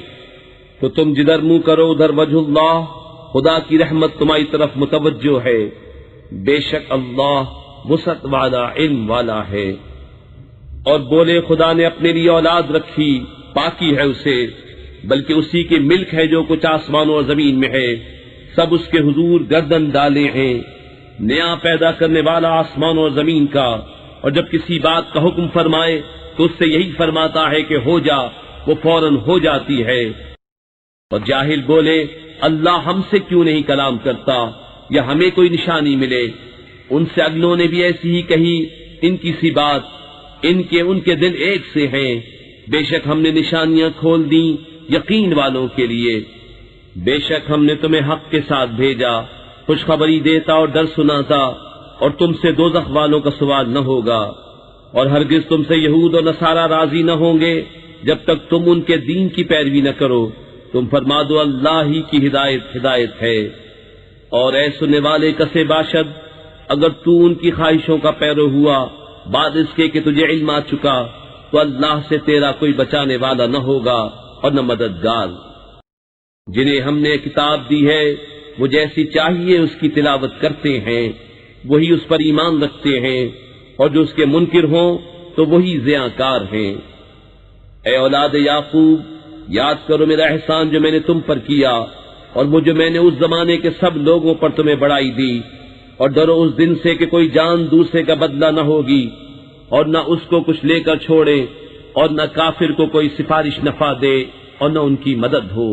S1: تو تم جدھر منہ کرو ادھر وجہ اللہ، خدا کی رحمت تمہاری طرف متوجہ ہے، بے شک اللہ وسعت والا علم والا ہے۔ اور بولے خدا نے اپنے لیے اولاد رکھی، پاکی ہے اسے، بلکہ اسی کی ملک ہے جو کچھ آسمانوں اور زمین میں ہے، سب اس کے حضور گردن ڈالے ہیں۔ نیا پیدا کرنے والا آسمان اور زمین کا، اور جب کسی بات کا حکم فرمائے تو اس سے یہی فرماتا ہے کہ ہو جا، وہ فوراً ہو جاتی ہے۔ اور جاہل بولے اللہ ہم سے کیوں نہیں کلام کرتا یا ہمیں کوئی نشانی ملے؟ ان سے اگلوں نے بھی ایسی ہی کہی ان کی سی بات، ان کے دل ایک سے ہیں۔ بے شک ہم نے نشانیاں کھول دیں یقین والوں کے لیے، بے شک ہم نے تمہیں حق کے ساتھ بھیجا، خوشخبری دیتا اور ڈر سناتا، اور تم سے دوزخ والوں کا سوال نہ ہوگا۔ اور ہرگز تم سے یہود اور نصارہ راضی نہ ہوں گے جب تک تم ان کے دین کی پیروی نہ کرو۔ تم فرما دو اللہ ہی کی ہدایت ہے۔ اور اے سننے والے کسے باشد، اگر تو ان کی خواہشوں کا پیرو ہوا بعد اس کے کہ تجھے علم آ چکا، تو اللہ سے تیرا کوئی بچانے والا نہ ہوگا اور نہ مددگار۔ جنہیں ہم نے کتاب دی ہے وہ جیسی چاہیے اس کی تلاوت کرتے ہیں، وہی اس پر ایمان رکھتے ہیں، اور جو اس کے منکر ہوں تو وہی زیاں-کار ہیں۔ اے اولاد یعقوب، یاد کرو میرا احسان جو میں نے تم پر کیا، اور وہ جو میں نے اس زمانے کے سب لوگوں پر تمہیں بڑائی دی، اور ڈرو اس دن سے کہ کوئی جان دوسرے کا بدلہ نہ ہوگی، اور نہ اس کو کچھ لے کر چھوڑے، اور نہ کافر کو کوئی سفارش نفع دے اور نہ ان کی مدد ہو۔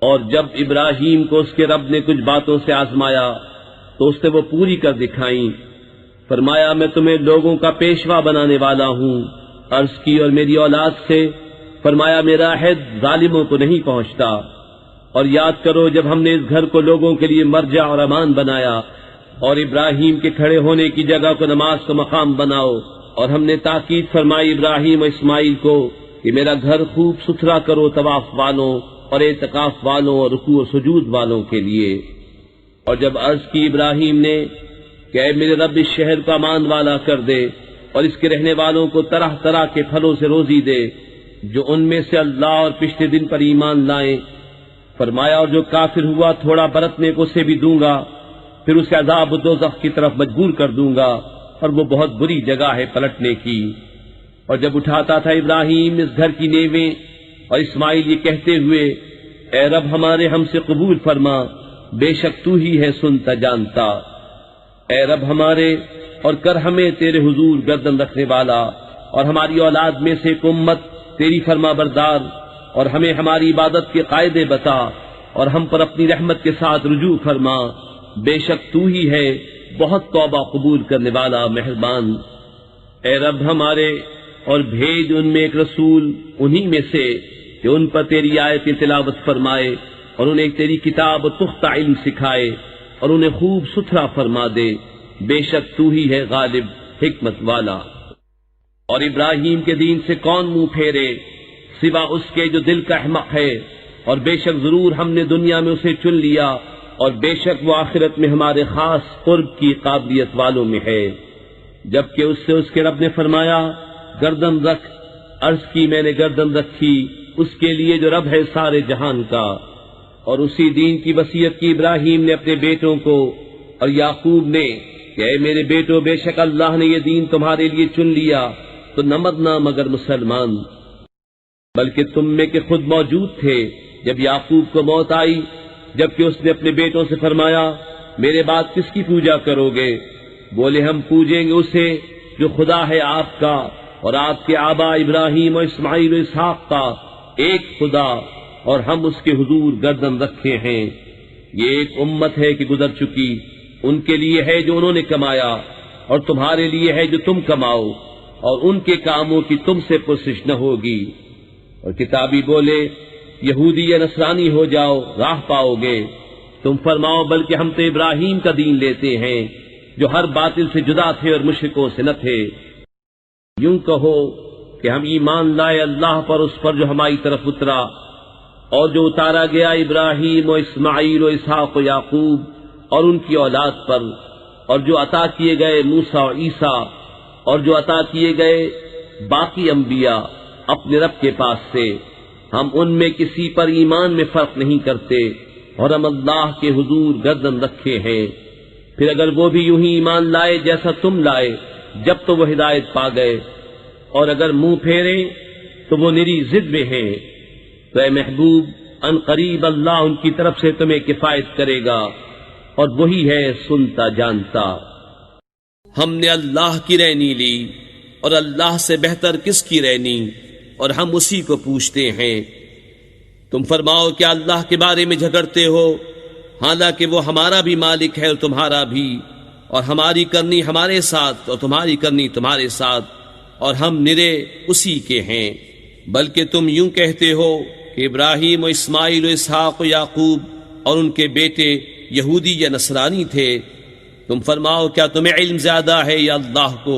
S1: اور جب ابراہیم کو اس کے رب نے کچھ باتوں سے آزمایا تو تو اس نے وہ پوری کر دکھائیں۔ فرمایا میں تمہیں لوگوں کا پیشوا بنانے والا ہوں۔ عرض کی اور میری اولاد سے؟ فرمایا میرا عہد ظالموں کو نہیں پہنچتا۔ اور یاد کرو جب ہم نے اس گھر کو لوگوں کے لیے مرجع اور امان بنایا، اور ابراہیم کے کھڑے ہونے کی جگہ کو نماز کا مقام بناؤ، اور ہم نے تاکید فرمائی ابراہیم و اسماعیل کو کہ میرا گھر خوب ستھرا کرو طواف والوں اور اعتکاف والوں اور رکوع و سجود والوں کے لیے۔ اور جب عرض کی ابراہیم نے کہ اے میرے رب اس شہر کو امان والا کر دے اور اس کے رہنے والوں کو طرح طرح کے پھلوں سے روزی دے جو ان میں سے اللہ اور پچھلے دن پر ایمان لائیں، فرمایا اور جو کافر ہوا تھوڑا برتنے کو اسے بھی دوں گا، پھر اسے عذاب دوزخ کی طرف مجبور کر دوں گا، اور وہ بہت بری جگہ ہے پلٹنے کی۔ اور جب اٹھاتا تھا ابراہیم اس گھر کی نیویں، اور اسماعیل یہ کہتے ہوئے اے رب ہمارے ہم سے قبول فرما، بے شک تو ہی ہے سنتا جانتا۔ اے رب ہمارے اور کر ہمیں تیرے حضور گردن رکھنے والا، اور ہماری اولاد میں سے ایک امت تیری فرما بردار، اور ہمیں ہماری عبادت کے قاعدے بتا، اور ہم پر اپنی رحمت کے ساتھ رجوع فرما، بے شک تو ہی ہے بہت توبہ قبول کرنے والا مہربان۔ اے رب ہمارے اور بھیج ان میں ایک رسول انہی میں سے کہ ان پر تیری آیت تلاوت فرمائے، اور انہیں تیری کتاب و پختہ علم سکھائے، اور انہیں خوب ستھرا فرما دے، بے شک تو ہی ہے غالب حکمت والا۔ اور ابراہیم کے دین سے کون منہ پھیرے سوا اس کے جو دل کا احمق ہے، اور بے شک ضرور ہم نے دنیا میں اسے چن لیا، اور بے شک وہ آخرت میں ہمارے خاص قرب کی قابلیت والوں میں ہے۔ جبکہ اس سے اس کے رب نے فرمایا گردن رکھ، عرض کی میں نے گردن رکھی اس کے لیے جو رب ہے سارے جہان کا۔ اور اسی دین کی وصیت کی ابراہیم نے اپنے بیٹوں کو، اور یعقوب نے کہ اے میرے بیٹو بے شک اللہ نے یہ دین تمہارے لیے چن لیا، تو نہ مرنا مگر مسلمان۔ بلکہ تم میں کہ خود موجود تھے جب یعقوب کو موت آئی، جبکہ اس نے اپنے بیٹوں سے فرمایا میرے بعد کس کی پوجا کرو گے؟ بولے ہم پوجیں گے اسے جو خدا ہے آپ کا اور آپ کے آبا ابراہیم و اسماعیل و اسحاق کا، ایک خدا، اور ہم اس کے حضور گردن رکھے ہیں۔ یہ ایک امت ہے کہ گزر چکی، ان کے لیے ہے جو انہوں نے کمایا، اور تمہارے لیے ہے جو تم کماؤ، اور ان کے کاموں کی تم سے پرسش نہ ہوگی۔ اور کتابی بولے یہودی یا نصرانی ہو جاؤ راہ پاؤ گے، تم فرماؤ بلکہ ہم تو ابراہیم کا دین لیتے ہیں جو ہر باطل سے جدا تھے اور مشرکوں سے نہ تھے۔ یوں کہو کہ ہم ایمان لائے اللہ پر، اس پر جو ہماری طرف اترا، اور جو اتارا گیا ابراہیم و اسماعیل و اسحاق و یعقوب اور ان کی اولاد پر، اور جو عطا کیے گئے موسیٰ و عیسیٰ، اور جو عطا کیے گئے باقی انبیاء اپنے رب کے پاس سے، ہم ان میں کسی پر ایمان میں فرق نہیں کرتے، اور ہم اللہ کے حضور گردن رکھے ہیں۔ پھر اگر وہ بھی یوں ہی ایمان لائے جیسا تم لائے جب تو وہ ہدایت پا گئے، اور اگر منہ پھیرے تو وہ نری ضد میں ہیں، تو اے محبوب ان قریب اللہ ان کی طرف سے تمہیں کفایت کرے گا، اور وہی ہے سنتا جانتا۔ ہم نے اللہ کی رہنی لی، اور اللہ سے بہتر کس کی رہنی، اور ہم اسی کو پوچھتے ہیں۔ تم فرماؤ کیا اللہ کے بارے میں جھگڑتے ہو، حالانکہ وہ ہمارا بھی مالک ہے اور تمہارا بھی، اور ہماری کرنی ہمارے ساتھ اور تمہاری کرنی تمہارے ساتھ، اور ہم نرے اسی کے ہیں۔ بلکہ تم یوں کہتے ہو کہ ابراہیم و اسماعیل و اسحاق و یعقوب اور ان کے بیٹے یہودی یا نصرانی تھے۔ تم فرماؤ کیا تمہیں علم زیادہ ہے یا اللہ کو،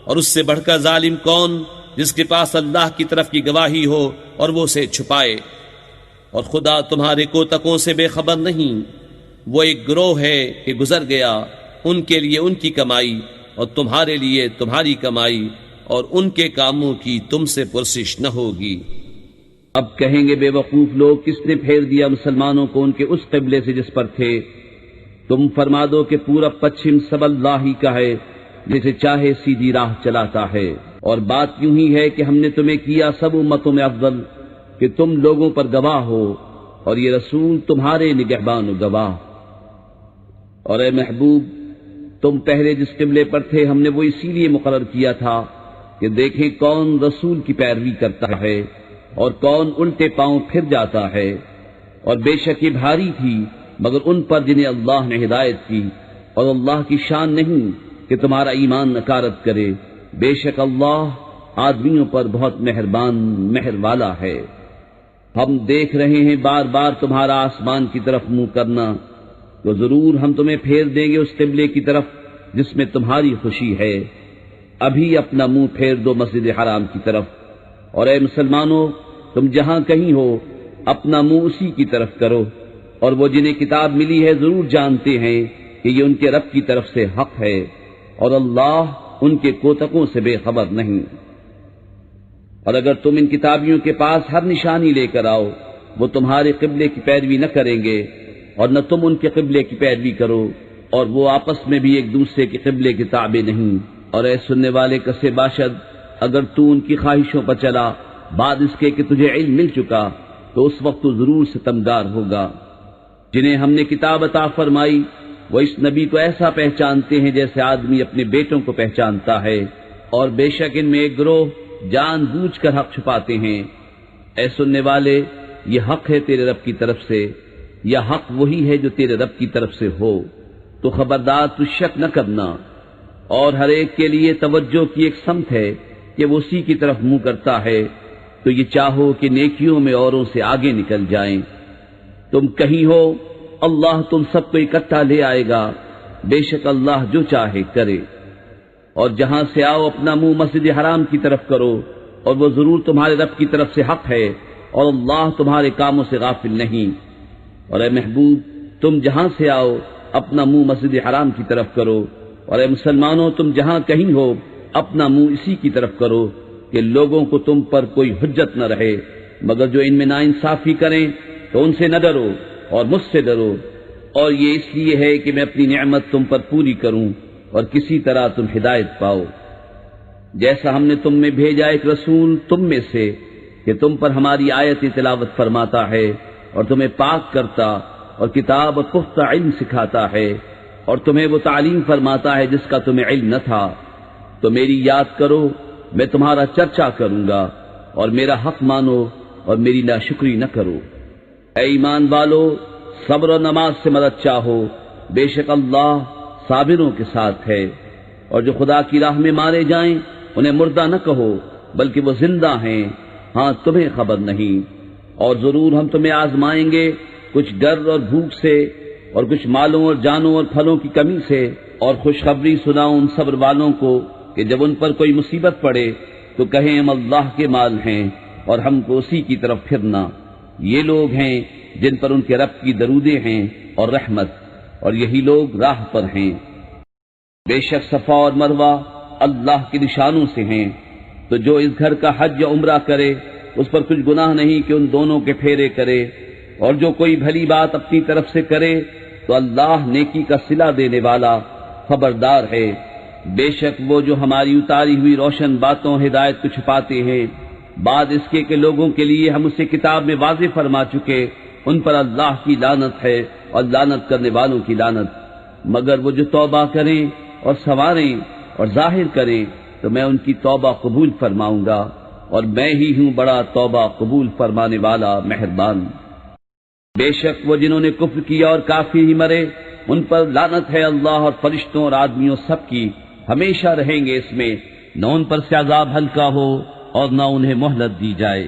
S1: اور اس سے بڑھ کر ظالم کون جس کے پاس اللہ کی طرف کی گواہی ہو اور وہ اسے چھپائے؟ اور خدا تمہارے کوتکوں سے بے خبر نہیں، وہ ایک گروہ ہے کہ گزر گیا، ان کے لیے ان کی کمائی اور تمہارے لیے تمہاری کمائی، اور ان کے کاموں کی تم سے پرسش نہ ہوگی۔ اب کہیں گے بے وقوف لوگ کس نے پھیر دیا مسلمانوں کو ان کے اس قبلے سے جس پر تھے؟ تم فرما دو کہ پورا پچھم سب اللہ ہی کا ہے، جسے چاہے سیدھی راہ چلاتا ہے۔ اور بات یوں ہی ہے کہ ہم نے تمہیں کیا سب امتوں میں افضل کہ تم لوگوں پر گواہ ہو، اور یہ رسول تمہارے نگہبان و گواہ۔ اور اے محبوب تم پہلے جس قبلے پر تھے ہم نے وہ اسی لیے مقرر کیا تھا کہ دیکھیں کون رسول کی پیروی کرتا ہے اور کون الٹے پاؤں پھر جاتا ہے۔ اور بے شک یہ بھاری تھی مگر ان پر جنہیں اللہ نے ہدایت کی، اور اللہ کی شان نہیں کہ تمہارا ایمان نکارت کرے، بے شک اللہ آدمیوں پر بہت مہربان مہر والا ہے۔ ہم دیکھ رہے ہیں بار بار تمہارا آسمان کی طرف منہ کرنا، تو ضرور ہم تمہیں پھیر دیں گے اس قبلے کی طرف جس میں تمہاری خوشی ہے۔ ابھی اپنا منہ پھیر دو مسجد حرام کی طرف، اور اے مسلمانوں تم جہاں کہیں ہو اپنا منہ اسی کی طرف کرو، اور وہ جنہیں کتاب ملی ہے ضرور جانتے ہیں کہ یہ ان کے رب کی طرف سے حق ہے، اور اللہ ان کے کوتکوں سے بے خبر نہیں۔ اور اگر تم ان کتابیوں کے پاس ہر نشانی لے کر آؤ، وہ تمہارے قبلے کی پیروی نہ کریں گے، اور نہ تم ان کے قبلے کی پیروی کرو، اور وہ آپس میں بھی ایک دوسرے کے قبلے کے تابع نہیں۔ اور اے سننے والے کسے باشد، اگر تو ان کی خواہشوں پر چلا بعد اس کے کہ تجھے علم مل چکا، تو اس وقت تو ضرور ستمگار ہوگا۔ جنہیں ہم نے کتاب عطا فرمائی وہ اس نبی کو ایسا پہچانتے ہیں جیسے آدمی اپنے بیٹوں کو پہچانتا ہے، اور بے شک ان میں ایک گروہ جان بوجھ کر حق چھپاتے ہیں۔ اے سننے والے، یہ حق ہے تیرے رب کی طرف سے، یا حق وہی ہے جو تیرے رب کی طرف سے ہو، تو خبردار تو شک نہ کرنا۔ اور ہر ایک کے لیے توجہ کی ایک سمت ہے کہ وہ اسی کی طرف منہ کرتا ہے، تو یہ چاہو کہ نیکیوں میں اوروں سے آگے نکل جائیں۔ تم کہیں ہو اللہ تم سب کو اکٹھا لے آئے گا، بے شک اللہ جو چاہے کرے۔ اور جہاں سے آؤ اپنا منہ مسجد حرام کی طرف کرو، اور وہ ضرور تمہارے رب کی طرف سے حق ہے، اور اللہ تمہارے کاموں سے غافل نہیں۔ اور اے محبوب تم جہاں سے آؤ اپنا منہ مسجد حرام کی طرف کرو، اور اے مسلمانوں تم جہاں کہیں ہو اپنا منہ اسی کی طرف کرو، کہ لوگوں کو تم پر کوئی حجت نہ رہے، مگر جو ان میں ناانصافی کریں تو ان سے نہ ڈرو اور مجھ سے ڈرو، اور یہ اس لیے ہے کہ میں اپنی نعمت تم پر پوری کروں اور کسی طرح تم ہدایت پاؤ۔ جیسا ہم نے تم میں بھیجا ایک رسول تم میں سے کہ تم پر ہماری آیت تلاوت فرماتا ہے اور تمہیں پاک کرتا اور کتاب اور پختہ علم سکھاتا ہے، اور تمہیں وہ تعلیم فرماتا ہے جس کا تمہیں علم نہ تھا، تو میری یاد کرو، میں تمہارا چرچا کروں گا، اور میرا حق مانو اور میری ناشکری نہ کرو۔ اے ایمان والو، صبر و نماز سے مدد چاہو، بے شک اللہ صابروں کے ساتھ ہے۔ اور جو خدا کی راہ میں مارے جائیں انہیں مردہ نہ کہو، بلکہ وہ زندہ ہیں، ہاں تمہیں خبر نہیں۔ اور ضرور ہم تمہیں آزمائیں گے، کچھ ڈر اور بھوک سے، اور کچھ مالوں اور جانوں اور پھلوں کی کمی سے، اور خوشخبری سناؤ ان صبر والوں کو کہ جب ان پر کوئی مصیبت پڑے تو کہیں ہم اللہ کے مال ہیں اور ہم کو اسی کی طرف پھرنا۔ یہ لوگ ہیں جن پر ان کے رب کی درودیں ہیں اور رحمت، اور یہی لوگ راہ پر ہیں۔ بے شک صفا اور مروہ اللہ کے نشانوں سے ہیں، تو جو اس گھر کا حج یا عمرہ کرے اس پر کچھ گناہ نہیں کہ ان دونوں کے پھیرے کرے، اور جو کوئی بھلی بات اپنی طرف سے کرے تو اللہ نیکی کا صلہ دینے والا خبردار ہے۔ بے شک وہ جو ہماری اتاری ہوئی روشن باتوں ہدایت کو چھپاتے ہیں، بعد اس کے کہ لوگوں کے لیے ہم اسے کتاب میں واضح فرما چکے، ان پر اللہ کی لعنت ہے اور لعنت کرنے والوں کی لعنت۔ مگر وہ جو توبہ کریں اور سنواریں اور ظاہر کریں تو میں ان کی توبہ قبول فرماؤں گا، اور میں ہی ہوں بڑا توبہ قبول فرمانے والا مہربان۔ بے شک وہ جنہوں نے کفر کیا اور کافر ہی مرے ان پر لعنت ہے اللہ اور فرشتوں اور آدمیوں سب کی، ہمیشہ رہیں گے اس میں، نہ ان پر سے عذاب ہلکا ہو اور نہ انہیں مہلت دی جائے۔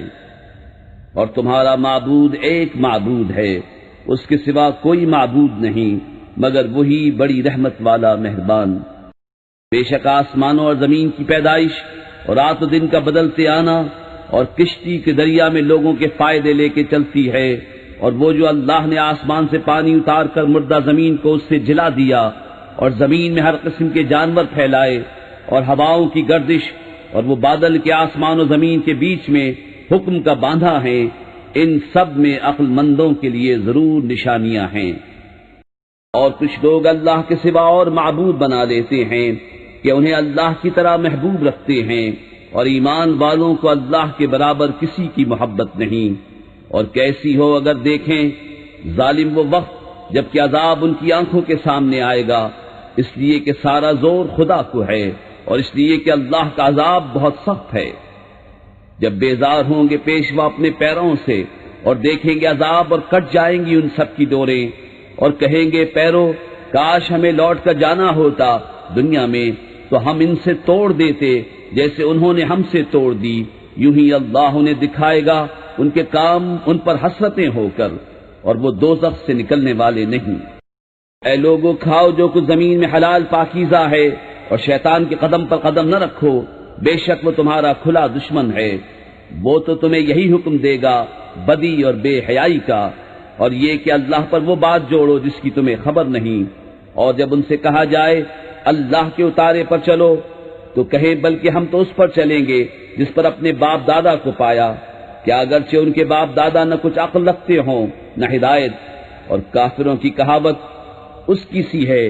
S1: اور تمہارا معبود ایک معبود ہے، اس کے سوا کوئی معبود نہیں مگر وہی بڑی رحمت والا مہربان۔ بے شک آسمانوں اور زمین کی پیدائش اور رات و دن کا بدلتے آنا اور کشتی کے دریا میں لوگوں کے فائدے لے کے چلتی ہے، اور وہ جو اللہ نے آسمان سے پانی اتار کر مردہ زمین کو اس سے جلا دیا اور زمین میں ہر قسم کے جانور پھیلائے اور ہواؤں کی گردش، اور وہ بادل کے آسمان و زمین کے بیچ میں حکم کا باندھا ہے، ان سب میں عقل مندوں کے لیے ضرور نشانیاں ہیں۔ اور کچھ لوگ اللہ کے سوا اور معبود بنا لیتے ہیں کہ انہیں اللہ کی طرح محبوب رکھتے ہیں، اور ایمان والوں کو اللہ کے برابر کسی کی محبت نہیں۔ اور کیسی ہو اگر دیکھیں ظالم وہ وقت جب کہ عذاب ان کی آنکھوں کے سامنے آئے گا، اس لیے کہ سارا زور خدا کو ہے، اور اس لیے کہ اللہ کا عذاب بہت سخت ہے۔ جب بیزار ہوں گے پیشوا اپنے پیروں سے اور دیکھیں گے عذاب، اور کٹ جائیں گی ان سب کی ڈوریں، اور کہیں گے پیرو
S2: کاش ہمیں لوٹ کر جانا ہوتا دنیا میں تو ہم ان سے توڑ دیتے جیسے انہوں نے ہم سے توڑ دی، یوں ہی اللہ انہیں دکھائے گا ان کے کام ان پر حسرتیں ہو کر، اور وہ دوزخ سے نکلنے والے نہیں۔ اے لوگو، کھاؤ جو کچھ زمین میں حلال پاکیزہ ہے، اور شیطان کے قدم پر قدم نہ رکھو، بے شک وہ تمہارا کھلا دشمن ہے۔ وہ تو تمہیں یہی حکم دے گا بدی اور بے حیائی کا، اور یہ کہ اللہ پر وہ بات جوڑو جس کی تمہیں خبر نہیں، اور جب ان سے کہا جائے اللہ کے اتارے پر چلو تو کہیں بلکہ ہم تو اس پر چلیں گے جس پر اپنے باپ دادا کو پایا، کیا اگرچہ ان کے باپ دادا نہ کچھ عقل رکھتے ہوں نہ ہدایت۔ اور کافروں کی کہاوت اس کی سی ہے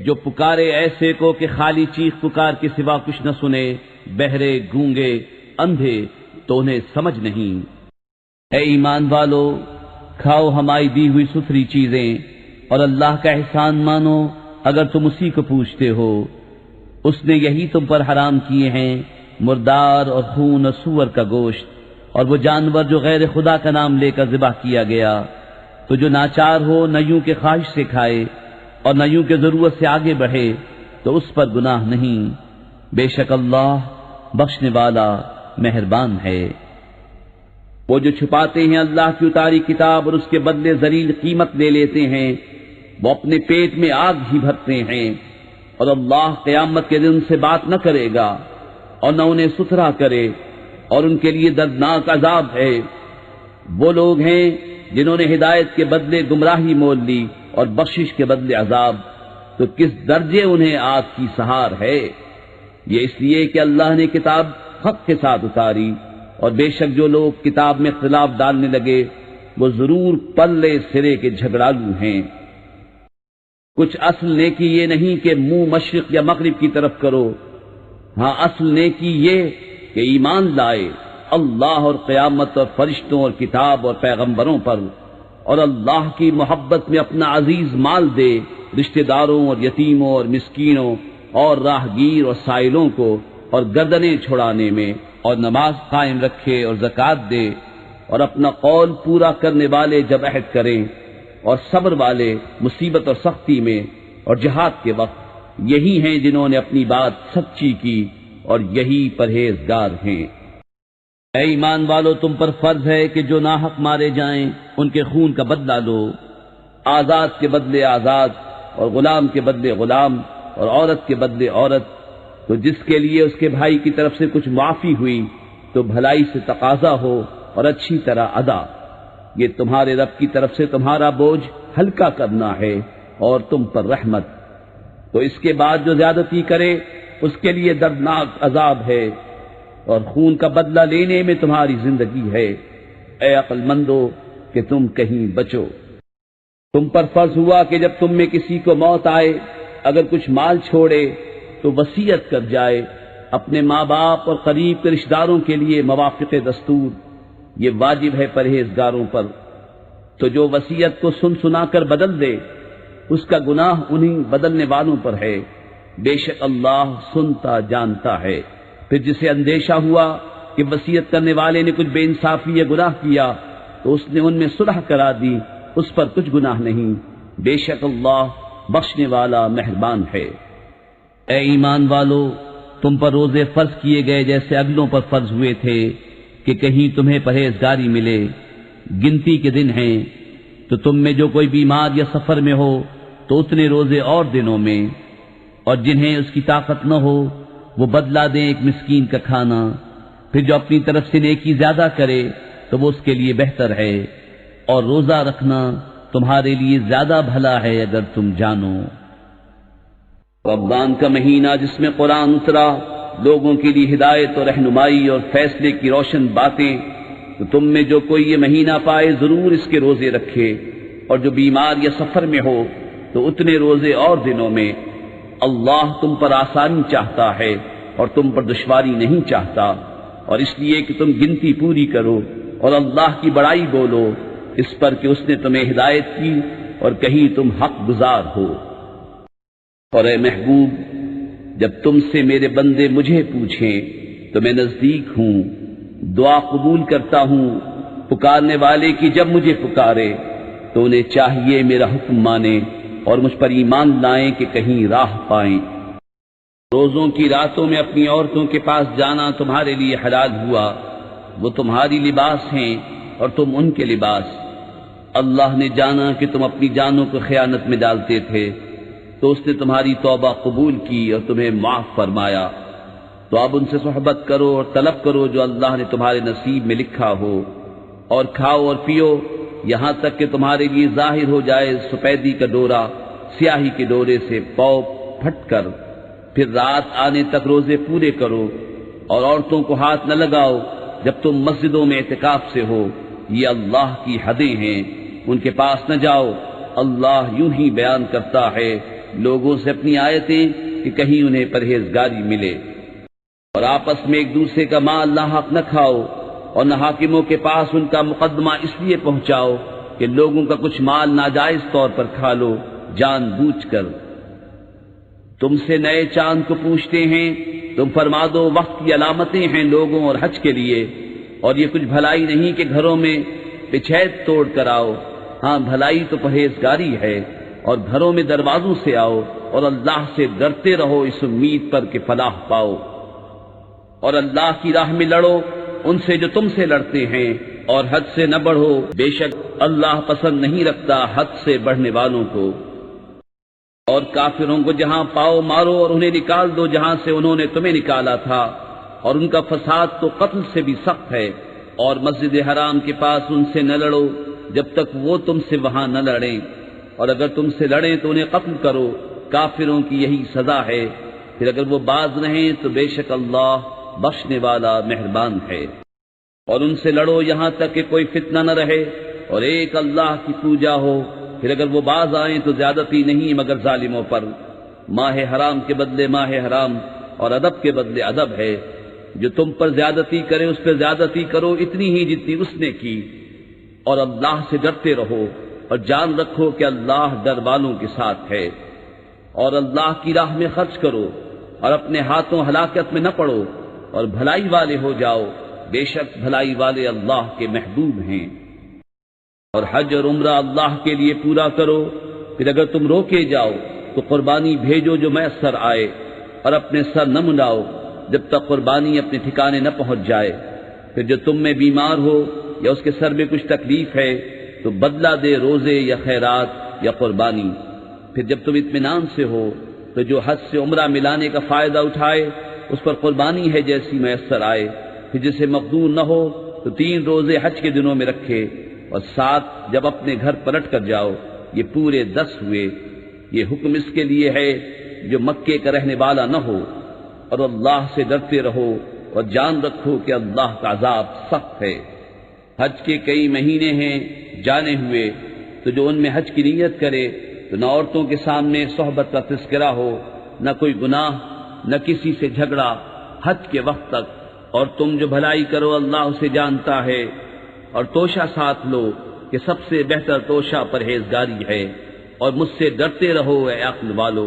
S2: جو پکارے ایسے کو کہ خالی چیخ پکار کے سوا کچھ نہ سنے، بہرے گونگے اندھے تو انہیں سمجھ نہیں۔ اے ایمان والو، کھاؤ ہماری دی ہوئی ستھری چیزیں اور اللہ کا احسان مانو اگر تم اسی کو پوچھتے ہو۔ اس نے یہی تم پر حرام کیے ہیں مردار اور خون اور سور کا گوشت، اور وہ جانور جو غیر خدا کا نام لے کر ذبح کیا گیا، تو جو ناچار ہو نہ یوں کے خواہش سے کھائے اور نہ یوں کے ضرورت سے آگے بڑھے تو اس پر گناہ نہیں، بے شک اللہ بخشنے والا مہربان ہے۔ وہ جو چھپاتے ہیں اللہ کی اتاری کتاب اور اس کے بدلے ذلیل قیمت لے لیتے ہیں، وہ اپنے پیٹ میں آگ ہی بھرتے ہیں، اور اللہ قیامت کے دن سے بات نہ کرے گا اور نہ انہیں ستھرا کرے، اور ان کے لیے دردناک عذاب ہے۔ وہ لوگ ہیں جنہوں نے ہدایت کے بدلے گمراہی مول لی اور بخشش کے بدلے عذاب، تو کس درجے انہیں آگ کی سہار ہے۔ یہ اس لیے کہ اللہ نے کتاب حق کے ساتھ اتاری، اور بے شک جو لوگ کتاب میں اختلاف ڈالنے لگے وہ ضرور پلے سرے کے جھگڑالو ہیں۔ کچھ اصل نیکی یہ نہیں کہ منہ مشرق یا مغرب کی طرف کرو، ہاں اصل نیکی یہ کہ ایمان لائے اللہ اور قیامت اور فرشتوں اور کتاب اور پیغمبروں پر، اور اللہ کی محبت میں اپنا عزیز مال دے رشتہ داروں اور یتیموں اور مسکینوں اور راہگیر اور سائلوں کو، اور گردنیں چھڑانے میں، اور نماز قائم رکھے اور زکوٰۃ دے، اور اپنا قول پورا کرنے والے جب عہد کریں، اور صبر والے مصیبت اور سختی میں اور جہاد کے وقت، یہی ہیں جنہوں نے اپنی بات سچی کی اور یہی پرہیزگار ہیں۔ اے ایمان والو، تم پر فرض ہے کہ جو ناحق مارے جائیں ان کے خون کا بدلہ لو، آزاد کے بدلے آزاد، اور غلام کے بدلے غلام، اور عورت کے بدلے عورت۔ تو جس کے لیے اس کے بھائی کی طرف سے کچھ معافی ہوئی تو بھلائی سے تقاضا ہو اور اچھی طرح ادا، یہ تمہارے رب کی طرف سے تمہارا بوجھ ہلکا کرنا ہے اور تم پر رحمت۔ تو اس کے بعد جو زیادتی کرے اس کے لیے دردناک عذاب ہے، اور خون کا بدلہ لینے میں تمہاری زندگی ہے۔ اے عقل مندو کہ تم کہیں بچو۔ تم پر فرض ہوا کہ جب تم میں کسی کو موت آئے اگر کچھ مال چھوڑے تو وصیت کر جائے، اپنے ماں باپ اور قریب کے رشتہ داروں کے لیے موافق دستور، یہ واجب ہے پرہیزگاروں پر۔ تو جو وصیت کو سن سنا کر بدل دے اس کا گناہ انہی بدلنے والوں پر ہے، بے شک اللہ سنتا جانتا ہے۔ پھر جسے اندیشہ ہوا کہ وصیت کرنے والے نے کچھ بے انصافی یا گناہ کیا تو اس نے ان میں صلح کرا دی، اس پر کچھ گناہ نہیں، بے شک اللہ بخشنے والا مہربان ہے۔ اے ایمان والو، تم پر روزے فرض کیے گئے جیسے اگلوں پر فرض ہوئے تھے کہ کہیں تمہیں پرہیزگاری ملے۔ گنتی کے دن ہیں، تو تم میں جو کوئی بیمار یا سفر میں ہو تو اتنے روزے اور دنوں میں، اور جنہیں اس کی طاقت نہ ہو وہ بدلہ دیں ایک مسکین کا کھانا۔ پھر جو اپنی طرف سے نیکی زیادہ کرے تو وہ اس کے لیے بہتر ہے، اور روزہ رکھنا تمہارے لیے زیادہ بھلا ہے اگر تم جانو۔ رمضان کا مہینہ جس میں قرآن اترا، لوگوں کے لیے ہدایت اور رہنمائی اور فیصلے کی روشن باتیں، تو تم میں جو کوئی یہ مہینہ پائے ضرور اس کے روزے رکھے، اور جو بیمار یا سفر میں ہو تو اتنے روزے اور دنوں میں۔ اللہ تم پر آسانی چاہتا ہے اور تم پر دشواری نہیں چاہتا، اور اس لیے کہ تم گنتی پوری کرو اور اللہ کی بڑائی بولو، اس پر کہ اس نے تمہیں ہدایت کی اور کہیں تم حق گزار ہو۔ اور اے محبوب، جب تم سے میرے بندے مجھے پوچھیں تو میں نزدیک ہوں، دعا قبول کرتا ہوں پکارنے والے کی جب مجھے پکارے، تو انہیں چاہیے میرا حکم مانے اور مجھ پر ایمان لائیں کہ کہیں راہ پائیں۔ روزوں کی راتوں میں اپنی عورتوں کے پاس جانا تمہارے لیے حلال ہوا، وہ تمہاری لباس ہیں اور تم ان کے لباس۔ اللہ نے جانا کہ تم اپنی جانوں کو خیانت میں ڈالتے تھے، تو اس نے تمہاری توبہ قبول کی اور تمہیں معاف فرمایا۔ تو اب ان سے صحبت کرو اور طلب کرو جو اللہ نے تمہارے نصیب میں لکھا ہو، اور کھاؤ اور پیو یہاں تک کہ تمہارے لیے ظاہر ہو جائے سفیدی کا ڈورا سیاہی کے ڈورے سے پو پھٹ کر، پھر رات آنے تک روزے پورے کرو، اور عورتوں کو ہاتھ نہ لگاؤ جب تم مسجدوں میں اعتکاف سے ہو، یہ اللہ کی حدیں ہیں، ان کے پاس نہ جاؤ۔ اللہ یوں ہی بیان کرتا ہے لوگوں سے اپنی آیتیں کہ کہیں انہیں پرہیزگاری ملے۔ اور آپس میں ایک دوسرے کا مال ناحق نہ کھاؤ، اور نہ حاکموں کے پاس ان کا مقدمہ اس لیے پہنچاؤ کہ لوگوں کا کچھ مال ناجائز طور پر کھا لو جان بوجھ کر۔ تم سے نئے چاند کو پوچھتے ہیں، تم فرما دو وقت کی علامتیں ہیں لوگوں اور حج کے لیے، اور یہ کچھ بھلائی نہیں کہ گھروں میں پچھیت توڑ کر آؤ، ہاں بھلائی تو پرہیزگاری ہے، اور گھروں میں دروازوں سے آؤ اور اللہ سے ڈرتے رہو اس امید پر کہ فلاح پاؤ۔ اور اللہ کی راہ میں لڑو ان سے جو تم سے لڑتے ہیں، اور حد سے نہ بڑھو، بے شک اللہ پسند نہیں رکھتا حد سے بڑھنے والوں کو۔ اور کافروں کو جہاں پاؤ مارو اور انہیں نکال دو جہاں سے انہوں نے تمہیں نکالا تھا، اور ان کا فساد تو قتل سے بھی سخت ہے۔ اور مسجد حرام کے پاس ان سے نہ لڑو جب تک وہ تم سے وہاں نہ لڑیں، اور اگر تم سے لڑیں تو انہیں قتل کرو، کافروں کی یہی سزا ہے۔ پھر اگر وہ باز رہیں تو بے شک اللہ بخشنے والا مہربان ہے۔ اور ان سے لڑو یہاں تک کہ کوئی فتنہ نہ رہے اور ایک اللہ کی پوجا ہو، پھر اگر وہ باز آئیں تو زیادتی نہیں مگر ظالموں پر۔ ماہ حرام کے بدلے ماہ حرام اور ادب کے بدلے ادب ہے، جو تم پر زیادتی کرے اس پر زیادتی کرو اتنی ہی جتنی اس نے کی، اور اللہ سے ڈرتے رہو اور جان رکھو کہ اللہ ڈر والوں کے ساتھ ہے۔ اور اللہ کی راہ میں خرچ کرو اور اپنے ہاتھوں ہلاکت میں نہ پڑو، اور بھلائی والے ہو جاؤ، بے شک بھلائی والے اللہ کے محبوب ہیں۔ اور حج اور عمرہ اللہ کے لیے پورا کرو، پھر اگر تم روکے جاؤ تو قربانی بھیجو جو میسر آئے، اور اپنے سر نہ منڈاؤ جب تک قربانی اپنے ٹھکانے نہ پہنچ جائے۔ پھر جو تم میں بیمار ہو یا اس کے سر میں کچھ تکلیف ہے تو بدلہ دے روزے یا خیرات یا قربانی۔ پھر جب تم اطمینان سے ہو تو جو حج سے عمرہ ملانے کا فائدہ اٹھائے اس پر قربانی ہے جیسی میسر آئے۔ پھر جسے مقدور نہ ہو تو 3 روزے حج کے دنوں میں رکھے، اور 7 جب اپنے گھر پلٹ کر جاؤ، یہ پورے 10 ہوئے۔ یہ حکم اس کے لیے ہے جو مکے کا رہنے والا نہ ہو۔ اور اللہ سے ڈرتے رہو اور جان رکھو کہ اللہ کا عذاب سخت ہے۔ حج کے کئی مہینے ہیں جانے ہوئے، تو جو ان میں حج کی نیت کرے تو نہ عورتوں کے سامنے صحبت کا تذکرہ ہو، نہ کوئی گناہ، نہ کسی سے جھگڑا حج کے وقت تک۔ اور تم جو بھلائی کرو اللہ اسے جانتا ہے۔ اور توشہ ساتھ لو کہ سب سے بہتر توشہ پرہیزگاری ہے، اور مجھ سے ڈرتے رہو اے عقل والو۔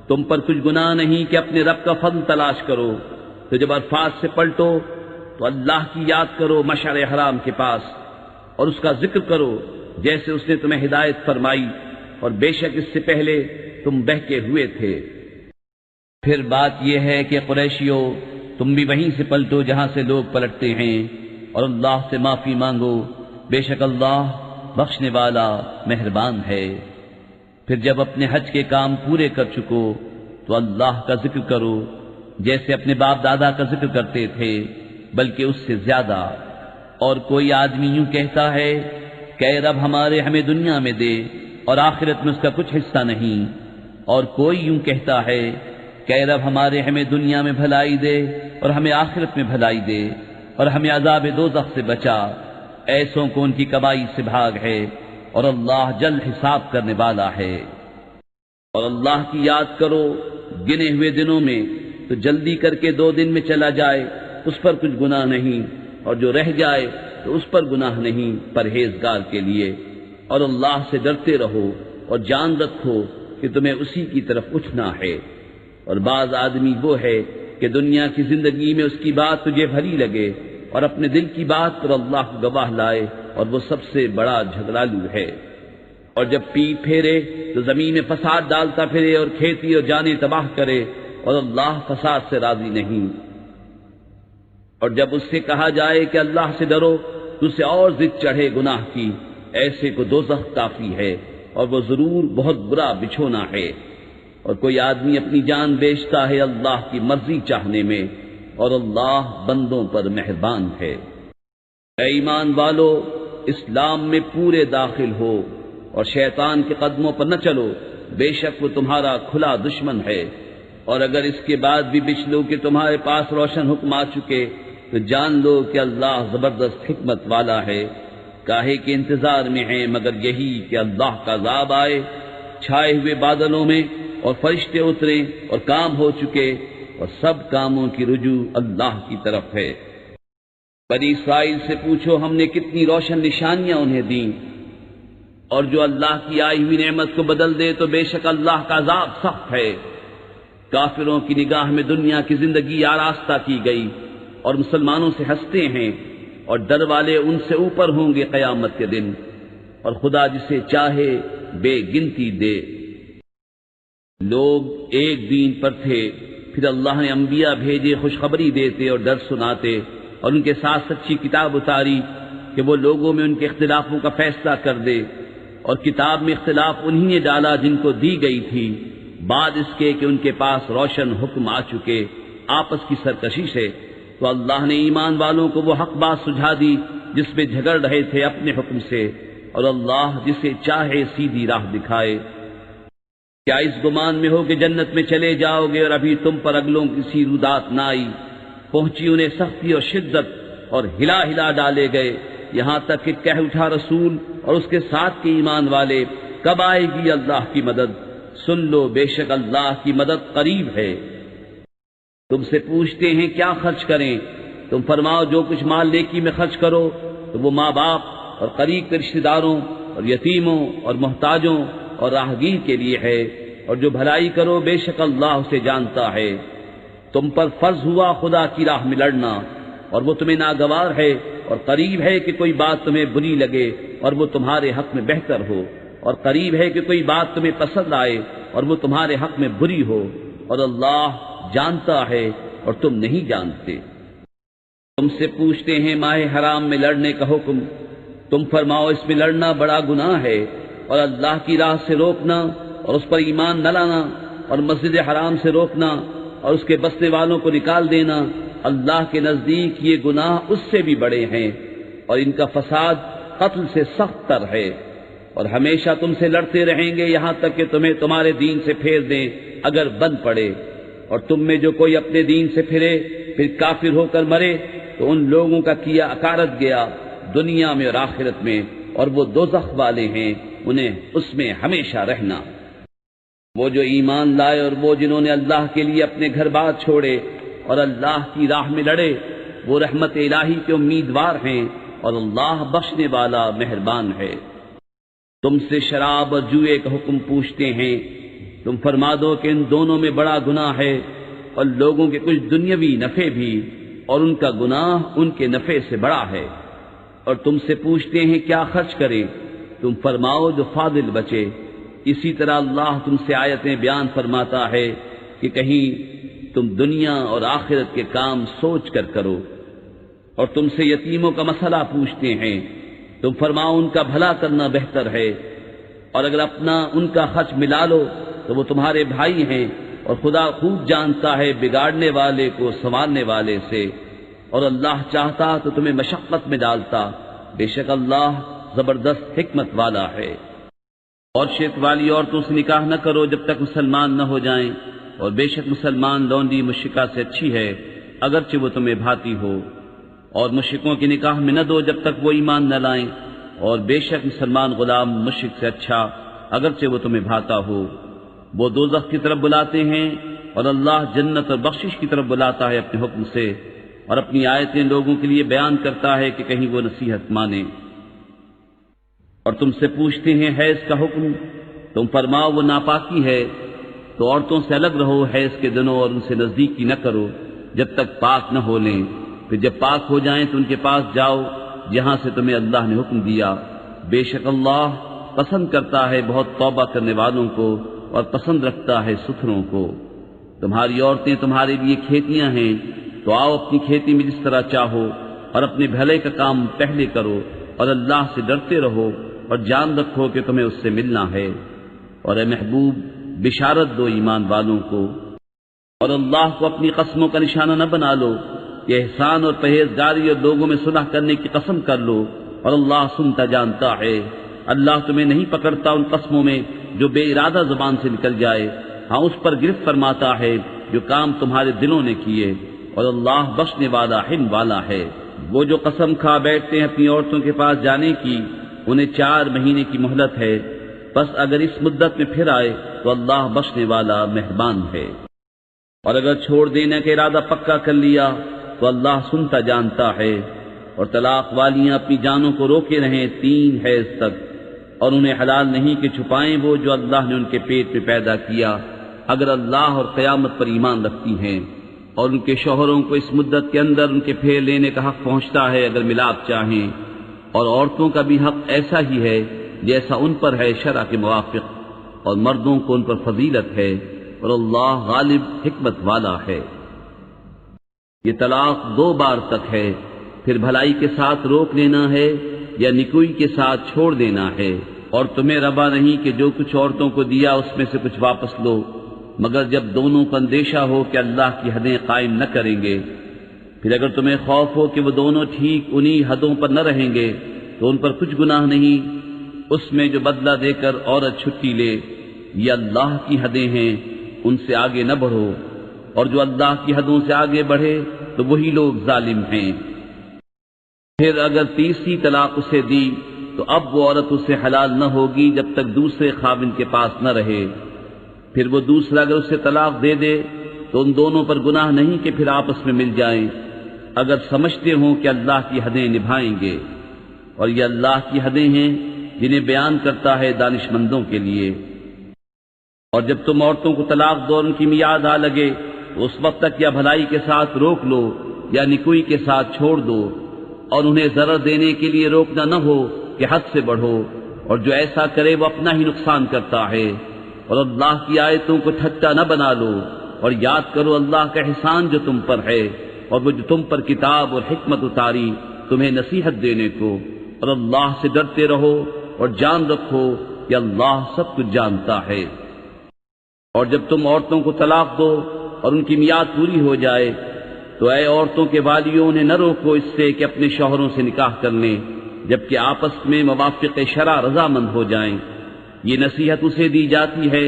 S2: تم پر کچھ گناہ نہیں کہ اپنے رب کا فضل تلاش کرو، تو جب عرفات سے پلٹو تو اللہ کی یاد کرو مشعر حرام کے پاس، اور اس کا ذکر کرو جیسے اس نے تمہیں ہدایت فرمائی، اور بے شک اس سے پہلے تم بہکے ہوئے تھے۔ پھر بات یہ ہے کہ قریشیوں، تم بھی وہیں سے پلٹو جہاں سے لوگ پلٹتے ہیں، اور اللہ سے معافی مانگو، بے شک اللہ بخشنے والا مہربان ہے۔ پھر جب اپنے حج کے کام پورے کر چکو تو اللہ کا ذکر کرو جیسے اپنے باپ دادا کا ذکر کرتے تھے، بلکہ اس سے زیادہ۔ اور کوئی آدمی یوں کہتا ہے کہ اے رب ہمیں دنیا میں دے اور آخرت میں اس کا کچھ حصہ نہیں، اور کوئی یوں کہتا ہے کہ اے رب ہمیں دنیا میں بھلائی دے اور ہمیں آخرت میں بھلائی دے، اور ہمیں عذاب دوزخ سے بچا۔ ایسوں کو ان کی کمائی سے بھاگ ہے، اور اللہ جلد حساب کرنے والا ہے۔ اور اللہ کی یاد کرو گنے ہوئے دنوں میں، تو جلدی کر کے 2 دن میں چلا جائے اس پر کچھ گناہ نہیں، اور جو رہ جائے تو اس پر گناہ نہیں پرہیزگار کے لیے۔ اور اللہ سے ڈرتے رہو اور جان رکھو کہ تمہیں اسی کی طرف اٹھنا ہے۔ اور بعض آدمی وہ ہے کہ دنیا کی زندگی میں اس کی بات تجھے بھلی لگے، اور اپنے دل کی بات پر اللہ کو گواہ لائے، اور وہ سب سے بڑا جھگڑالو ہے۔ اور جب پیٹ پھیرے تو زمین میں فساد ڈالتا پھرے اور کھیتی اور جانیں تباہ کرے، اور اللہ فساد سے راضی نہیں۔ اور جب اس سے کہا جائے کہ اللہ سے ڈرو تو اسے اور ضد چڑھے گناہ کی، ایسے کو دوزخ کافی ہے اور وہ ضرور بہت برا بچھونا ہے۔ اور کوئی آدمی اپنی جان بیچتا ہے اللہ کی مرضی چاہنے میں، اور اللہ بندوں پر مہربان ہے۔ اے ایمان والو، اسلام میں پورے داخل ہو اور شیطان کے قدموں پر نہ چلو، بے شک وہ تمہارا کھلا دشمن ہے۔ اور اگر اس کے بعد بھی بچ لو کہ تمہارے پاس روشن حکم آ چکے تو جان لو کہ اللہ زبردست حکمت والا ہے۔ کاہے کے انتظار میں ہیں مگر یہی کہ اللہ کا عذاب آئے، چھائے ہوئے بادلوں میں، اور فرشتے اتریں اور کام ہو چکے، اور سب کاموں کی رجوع اللہ کی طرف ہے۔ بنی اسرائیل سے پوچھو ہم نے کتنی روشن نشانیاں انہیں دیں، اور جو اللہ کی آئی ہوئی نعمت کو بدل دے تو بے شک اللہ کا عذاب سخت ہے۔ کافروں کی نگاہ میں دنیا کی زندگی آراستہ کی گئی، اور مسلمانوں سے ہنستے ہیں، اور ڈر والے ان سے اوپر ہوں گے قیامت کے دن، اور خدا جسے چاہے بے گنتی دے۔ لوگ ایک دین پر تھے، پھر اللہ نے انبیاء بھیجے خوشخبری دیتے اور ڈر سناتے، اور ان کے ساتھ سچی کتاب اتاری کہ وہ لوگوں میں ان کے اختلافوں کا فیصلہ کر دے۔ اور کتاب میں اختلاف انہی نے ڈالا جن کو دی گئی تھی، بعد اس کے کہ ان کے پاس روشن حکم آ چکے آپس کی سرکشی سے۔ تو اللہ نے ایمان والوں کو وہ حق بات سجھا دی جس میں جھگڑ رہے تھے اپنے حکم سے، اور اللہ جسے چاہے سیدھی راہ دکھائے۔ کیا اس گمان میں ہو کہ جنت میں چلے جاؤ گے اور ابھی تم پر اگلوں کی سی رودات نہ آئی، پہنچی انہیں سختی اور شدت، اور ہلا ہلا ڈالے گئے، یہاں تک کہ کہہ اٹھا رسول اور اس کے ساتھ کے ایمان والے، کب آئے گی اللہ کی مدد؟ سن لو بے شک اللہ کی مدد قریب ہے۔ تم سے پوچھتے ہیں کیا خرچ کریں، تم فرماؤ جو کچھ مال نیکی میں خرچ کرو تو وہ ماں باپ اور قریب کے رشتہ داروں اور یتیموں اور محتاجوں اور راہگیر کے لیے ہے، اور جو بھلائی کرو بے شک اللہ اسے جانتا ہے۔ تم پر فرض ہوا خدا کی راہ میں لڑنا، اور وہ تمہیں ناگوار ہے، اور قریب ہے کہ کوئی بات تمہیں بری لگے اور وہ تمہارے حق میں بہتر ہو، اور قریب ہے کہ کوئی بات تمہیں پسند آئے اور وہ تمہارے حق میں بری ہو، اور اللہ جانتا ہے اور تم نہیں جانتے۔ تم سے پوچھتے ہیں ماہ حرام میں لڑنے کا حکم، تم فرماؤ اس میں لڑنا بڑا گناہ ہے، اور اللہ کی راہ سے روکنا اور اس پر ایمان نہ لانا، اور مسجد حرام سے روکنا اور اس کے بسنے والوں کو نکال دینا، اللہ کے نزدیک یہ گناہ اس سے بھی بڑے ہیں، اور ان کا فساد قتل سے سخت تر ہے۔ اور ہمیشہ تم سے لڑتے رہیں گے یہاں تک کہ تمہیں تمہارے دین سے پھیر دیں اگر بن پڑے، اور تم میں جو کوئی اپنے دین سے پھرے پھر کافر ہو کر مرے تو ان لوگوں کا کیا اکارت گیا دنیا میں اور آخرت میں، اور وہ دوزخ والے ہیں، انہیں اس میں ہمیشہ رہنا۔ وہ جو ایمان لائے اور وہ جنہوں نے اللہ کے لیے اپنے گھر بار چھوڑے اور اللہ کی راہ میں لڑے، وہ رحمت الہی کے امیدوار ہیں، اور اللہ بخشنے والا مہربان ہے۔ تم سے شراب اور جوئے کا حکم پوچھتے ہیں، تم فرما دو کہ ان دونوں میں بڑا گناہ ہے، اور لوگوں کے کچھ دنیاوی نفع بھی، اور ان کا گناہ ان کے نفع سے بڑا ہے۔ اور تم سے پوچھتے ہیں کیا خرچ کریں، تم فرماؤ جو فاضل بچے۔ اسی طرح اللہ تم سے آیتیں بیان فرماتا ہے کہ کہیں تم دنیا اور آخرت کے کام سوچ کر کرو۔ اور تم سے یتیموں کا مسئلہ پوچھتے ہیں، تم فرماؤ ان کا بھلا کرنا بہتر ہے، اور اگر اپنا ان کا خرچ ملا لو تو وہ تمہارے بھائی ہیں، اور خدا خوب جانتا ہے بگاڑنے والے کو سنوارنے والے سے، اور اللہ چاہتا تو تمہیں مشقت میں ڈالتا، بے شک اللہ زبردست حکمت والا ہے۔ اور شرک والی عورتوں سے نکاح نہ کرو جب تک مسلمان نہ ہو جائیں، اور بے شک مسلمان لونڈی مشرکہ سے اچھی ہے اگرچہ وہ تمہیں بھاتی ہو، اور مشرکوں کی نکاح میں نہ دو جب تک وہ ایمان نہ لائیں، اور بے شک مسلمان غلام مشرک سے اچھا اگرچہ وہ تمہیں بھاتا ہو۔ وہ دوزخ کی طرف بلاتے ہیں، اور اللہ جنت اور بخشش کی طرف بلاتا ہے اپنے حکم سے، اور اپنی آیتیں لوگوں کے لیے بیان کرتا ہے کہ کہیں وہ نصیحت مانیں۔ اور تم سے پوچھتے ہیں حیض کا حکم، تم فرماؤ وہ ناپاکی ہے، تو عورتوں سے الگ رہو حیض کے دنوں، اور ان سے نزدیکی نہ کرو جب تک پاک نہ ہو لیں، پھر جب پاک ہو جائیں تو ان کے پاس جاؤ جہاں سے تمہیں اللہ نے حکم دیا، بے شک اللہ پسند کرتا ہے بہت توبہ کرنے والوں کو اور پسند رکھتا ہے ستھروں کو۔ تمہاری عورتیں تمہارے لیے کھیتیاں ہیں، تو آؤ اپنی کھیتی میں جس طرح چاہو، اور اپنے بھلے کا کام پہلے کرو، اور اللہ سے ڈرتے رہو، اور جان رکھو کہ تمہیں اس سے ملنا ہے۔ اور اے محبوب، بشارت دو ایمان والوں کو، اور اللہ کو اپنی قسموں کا نشانہ نہ بنا لو کہ احسان اور پرہیزگاری اور لوگوں میں صلح کرنے کی قسم کر لو، اور اللہ سنتا جانتا ہے۔ اللہ تمہیں نہیں پکڑتا ان قسموں میں جو بے ارادہ زبان سے نکل جائے، ہاں اس پر گرفت فرماتا ہے جو کام تمہارے دلوں نے کیے، اور اللہ بخشنے والا حلم والا ہے۔ وہ جو قسم کھا بیٹھتے ہیں اپنی عورتوں کے پاس جانے کی، انہیں 4 مہینے کی مہلت ہے، بس اگر اس مدت میں پھر آئے تو اللہ بخشنے والا مہربان ہے۔ اور اگر چھوڑ دینے کا ارادہ پکا کر لیا تو اللہ سنتا جانتا ہے۔ اور طلاق والیاں اپنی جانوں کو روکے رہیں 3 حیض تک، اور انہیں حلال نہیں کہ چھپائیں وہ جو اللہ نے ان کے پیٹ میں پیدا کیا، اگر اللہ اور قیامت پر ایمان رکھتی ہیں، اور ان کے شوہروں کو اس مدت کے اندر ان کے پھیر لینے کا حق پہنچتا ہے اگر ملاپ چاہیں، اور عورتوں کا بھی حق ایسا ہی ہے جیسا ان پر ہے شرع کے موافق، اور مردوں کو ان پر فضیلت ہے، اور اللہ غالب حکمت والا ہے۔ یہ طلاق 2 بار تک ہے، پھر بھلائی کے ساتھ روک لینا ہے یا نکوئی کے ساتھ چھوڑ دینا ہے، اور تمہیں روا نہیں کہ جو کچھ عورتوں کو دیا اس میں سے کچھ واپس لو، مگر جب دونوں کو اندیشہ ہو کہ اللہ کی حدیں قائم نہ کریں گے۔ پھر اگر تمہیں خوف ہو کہ وہ دونوں ٹھیک انہی حدوں پر نہ رہیں گے تو ان پر کچھ گناہ نہیں، اس میں جو بدلہ دے کر عورت چھٹی لے، یہ اللہ کی حدیں ہیں، ان سے آگے نہ بڑھو، اور جو اللہ کی حدوں سے آگے بڑھے تو وہی لوگ ظالم ہیں۔ پھر اگر تیسری طلاق اسے دی تو اب وہ عورت اسے حلال نہ ہوگی جب تک دوسرے خاوند کے پاس نہ رہے۔ پھر وہ دوسرا اگر اسے طلاق دے دے تو ان دونوں پر گناہ نہیں کہ پھر آپس میں مل جائیں، اگر سمجھتے ہوں کہ اللہ کی حدیں نبھائیں گے، اور یہ اللہ کی حدیں ہیں جنہیں بیان کرتا ہے دانش مندوں کے لیے۔ اور جب تم عورتوں کو طلاق دو اور ان کی میعاد آ لگے تو اس وقت تک یا بھلائی کے ساتھ روک لو یا نکوئی کے ساتھ چھوڑ دو، اور انہیں ضرر دینے کے لیے روکنا نہ ہو کہ حد سے بڑھو، اور جو ایسا کرے وہ اپنا ہی نقصان کرتا ہے۔ اور اللہ کی آیتوں کو ٹھٹا نہ بنا لو، اور یاد کرو اللہ کا احسان جو تم پر ہے، اور وہ جو تم پر کتاب اور حکمت اتاری تمہیں نصیحت دینے کو، اور اللہ سے ڈرتے رہو اور جان رکھو کہ اللہ سب کچھ جانتا ہے۔ اور جب تم عورتوں کو طلاق دو اور ان کی میعاد پوری ہو جائے تو اے عورتوں کے والیوں انہیں نہ روکو اس سے کہ اپنے شوہروں سے نکاح کر لیں جبکہ آپس میں موافق شرع رضامند ہو جائیں۔ یہ نصیحت اسے دی جاتی ہے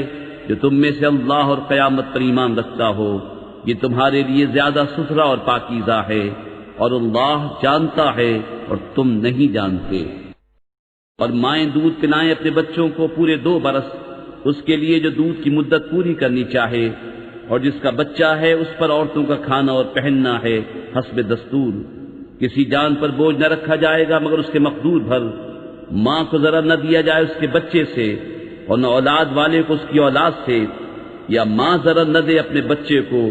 S2: جو تم میں سے اللہ اور قیامت پر ایمان رکھتا ہو، یہ تمہارے لیے زیادہ ستھرا اور پاکیزہ ہے، اور اللہ جانتا ہے اور تم نہیں جانتے۔ اور مائیں دودھ پلائیں اپنے بچوں کو پورے 2 برس، اس کے لیے جو دودھ کی مدت پوری کرنی چاہے، اور جس کا بچہ ہے اس پر عورتوں کا کھانا اور پہننا ہے حسب دستور۔ کسی جان پر بوجھ نہ رکھا جائے گا مگر اس کے مقدور بھر۔ ماں کو ضرر نہ دیا جائے اس کے بچے سے، اور نہ اولاد والے کو اس کی اولاد سے، یا ماں ضرر نہ دے اپنے بچے کو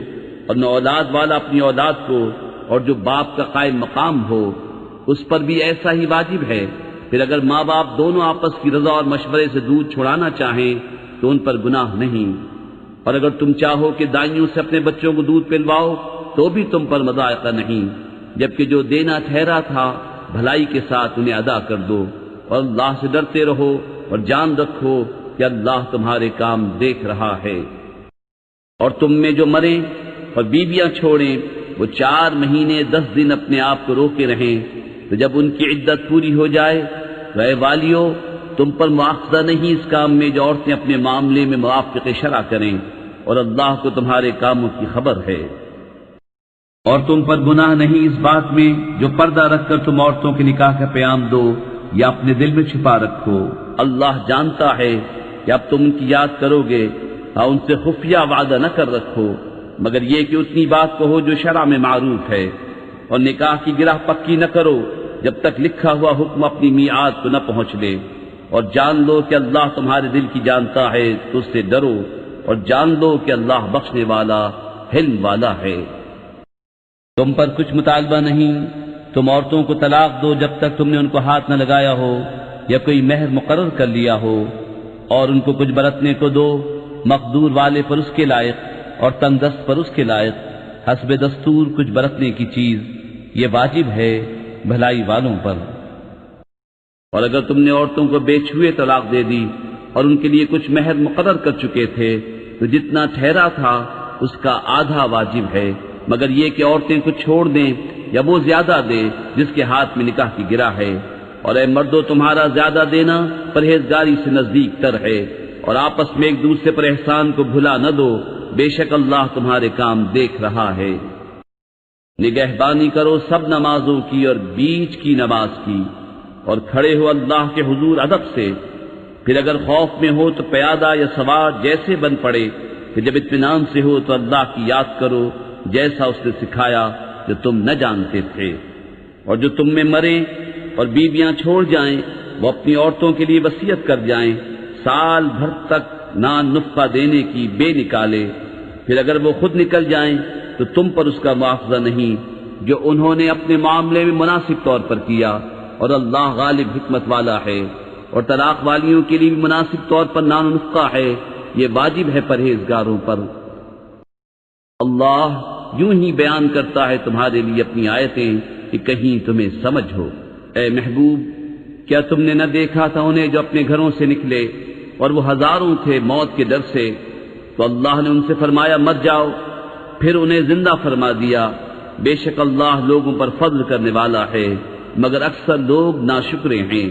S2: اور نہ اولاد والا اپنی اولاد کو، اور جو باپ کا قائم مقام ہو اس پر بھی ایسا ہی واجب ہے۔ پھر اگر ماں باپ دونوں آپس کی رضا اور مشورے سے دودھ چھڑانا چاہیں تو ان پر گناہ نہیں۔ اور اگر تم چاہو کہ دائیوں سے اپنے بچوں کو دودھ پلواؤ تو بھی تم پر مضائقہ نہیں، جبکہ جو دینا ٹھہرا تھا بھلائی کے ساتھ انہیں ادا کر دو، اور اللہ سے ڈرتے رہو اور جان رکھو کہ اللہ تمہارے کام دیکھ رہا ہے۔ اور تم میں جو مریں اور بیویاں چھوڑیں وہ 4 مہینے 10 دن اپنے آپ کو روکے رہیں، تو جب ان کی عدت پوری ہو جائے تو اے والیو تم پر مواخذہ نہیں اس کام میں جو عورتیں اپنے معاملے میں موافق شرع کریں، اور اللہ کو تمہارے کاموں کی خبر ہے۔ اور تم پر گناہ نہیں اس بات میں جو پردہ رکھ کر تم عورتوں کے نکاح کا پیام دو یا اپنے دل میں چھپا رکھو، اللہ جانتا ہے کہ اب تم ان کی یاد کرو گے، ہاں ان سے خفیہ وعدہ نہ کر رکھو مگر یہ کہ اتنی بات کہو جو شرع میں معروف ہے، اور نکاح کی گرہ پکی نہ کرو جب تک لکھا ہوا حکم اپنی میعاد کو نہ پہنچ لے، اور جان لو کہ اللہ تمہارے دل کی جانتا ہے تو اس سے ڈرو، اور جان لو کہ اللہ بخشنے والا حلم والا ہے۔ تم پر کچھ مطالبہ نہیں، تم عورتوں کو طلاق دو جب تک تم نے ان کو ہاتھ نہ لگایا ہو، یا کوئی مہر مقرر کر لیا ہو، اور ان کو کچھ برتنے کو دو، مقدور والے پر اس کے لائق اور تندرست پر اس کے لائق، حسب دستور کچھ برتنے کی چیز، یہ واجب ہے بھلائی والوں پر۔
S1: اور اگر تم نے عورتوں کو بے چھوئے طلاق دے دی اور ان کے لیے کچھ مہر مقرر کر چکے تھے تو جتنا ٹھہرا تھا اس کا آدھا واجب ہے، مگر یہ کہ عورتیں کچھ چھوڑ دیں یا وہ زیادہ دے جس کے ہاتھ میں نکاح کی گرہ ہے۔ اور اے مردو، تمہارا زیادہ دینا پرہیزگاری سے نزدیک تر ہے، اور آپس میں ایک دوسرے پر احسان کو بھلا نہ دو، بے شک اللہ تمہارے کام دیکھ رہا ہے۔ نگہبانی کرو سب نمازوں کی اور بیچ کی نماز کی، اور کھڑے ہو اللہ کے حضور ادب سے۔ پھر اگر خوف میں ہو تو پیادہ یا سوار جیسے بن پڑے، کہ جب اطمینان سے ہو تو اللہ کی یاد کرو جیسا اس نے سکھایا جو تم نہ جانتے تھے۔ اور جو تم میں مریں اور بیویاں چھوڑ جائیں وہ اپنی عورتوں کے لیے وصیت کر جائیں سال بھر تک نان نفقہ دینے کی بے نکالے، پھر اگر وہ خود نکل جائیں تو تم پر اس کا مواخذہ نہیں جو انہوں نے اپنے معاملے میں مناسب طور پر کیا، اور اللہ غالب حکمت والا ہے۔ اور طلاق والیوں کے لیے بھی مناسب طور پر نان نفقہ ہے، یہ واجب ہے پرہیزگاروں پر۔ اللہ یوں ہی بیان کرتا ہے تمہارے لیے اپنی آیتیں کہ کہیں تمہیں سمجھ ہو۔ اے محبوب، کیا تم نے نہ دیکھا تھا انہیں جو اپنے گھروں سے نکلے اور وہ ہزاروں تھے موت کے ڈر سے، تو اللہ نے ان سے فرمایا مر جاؤ، پھر انہیں زندہ فرما دیا۔ بے شک اللہ لوگوں پر فضل کرنے والا ہے، مگر اکثر لوگ ناشکرے ہیں۔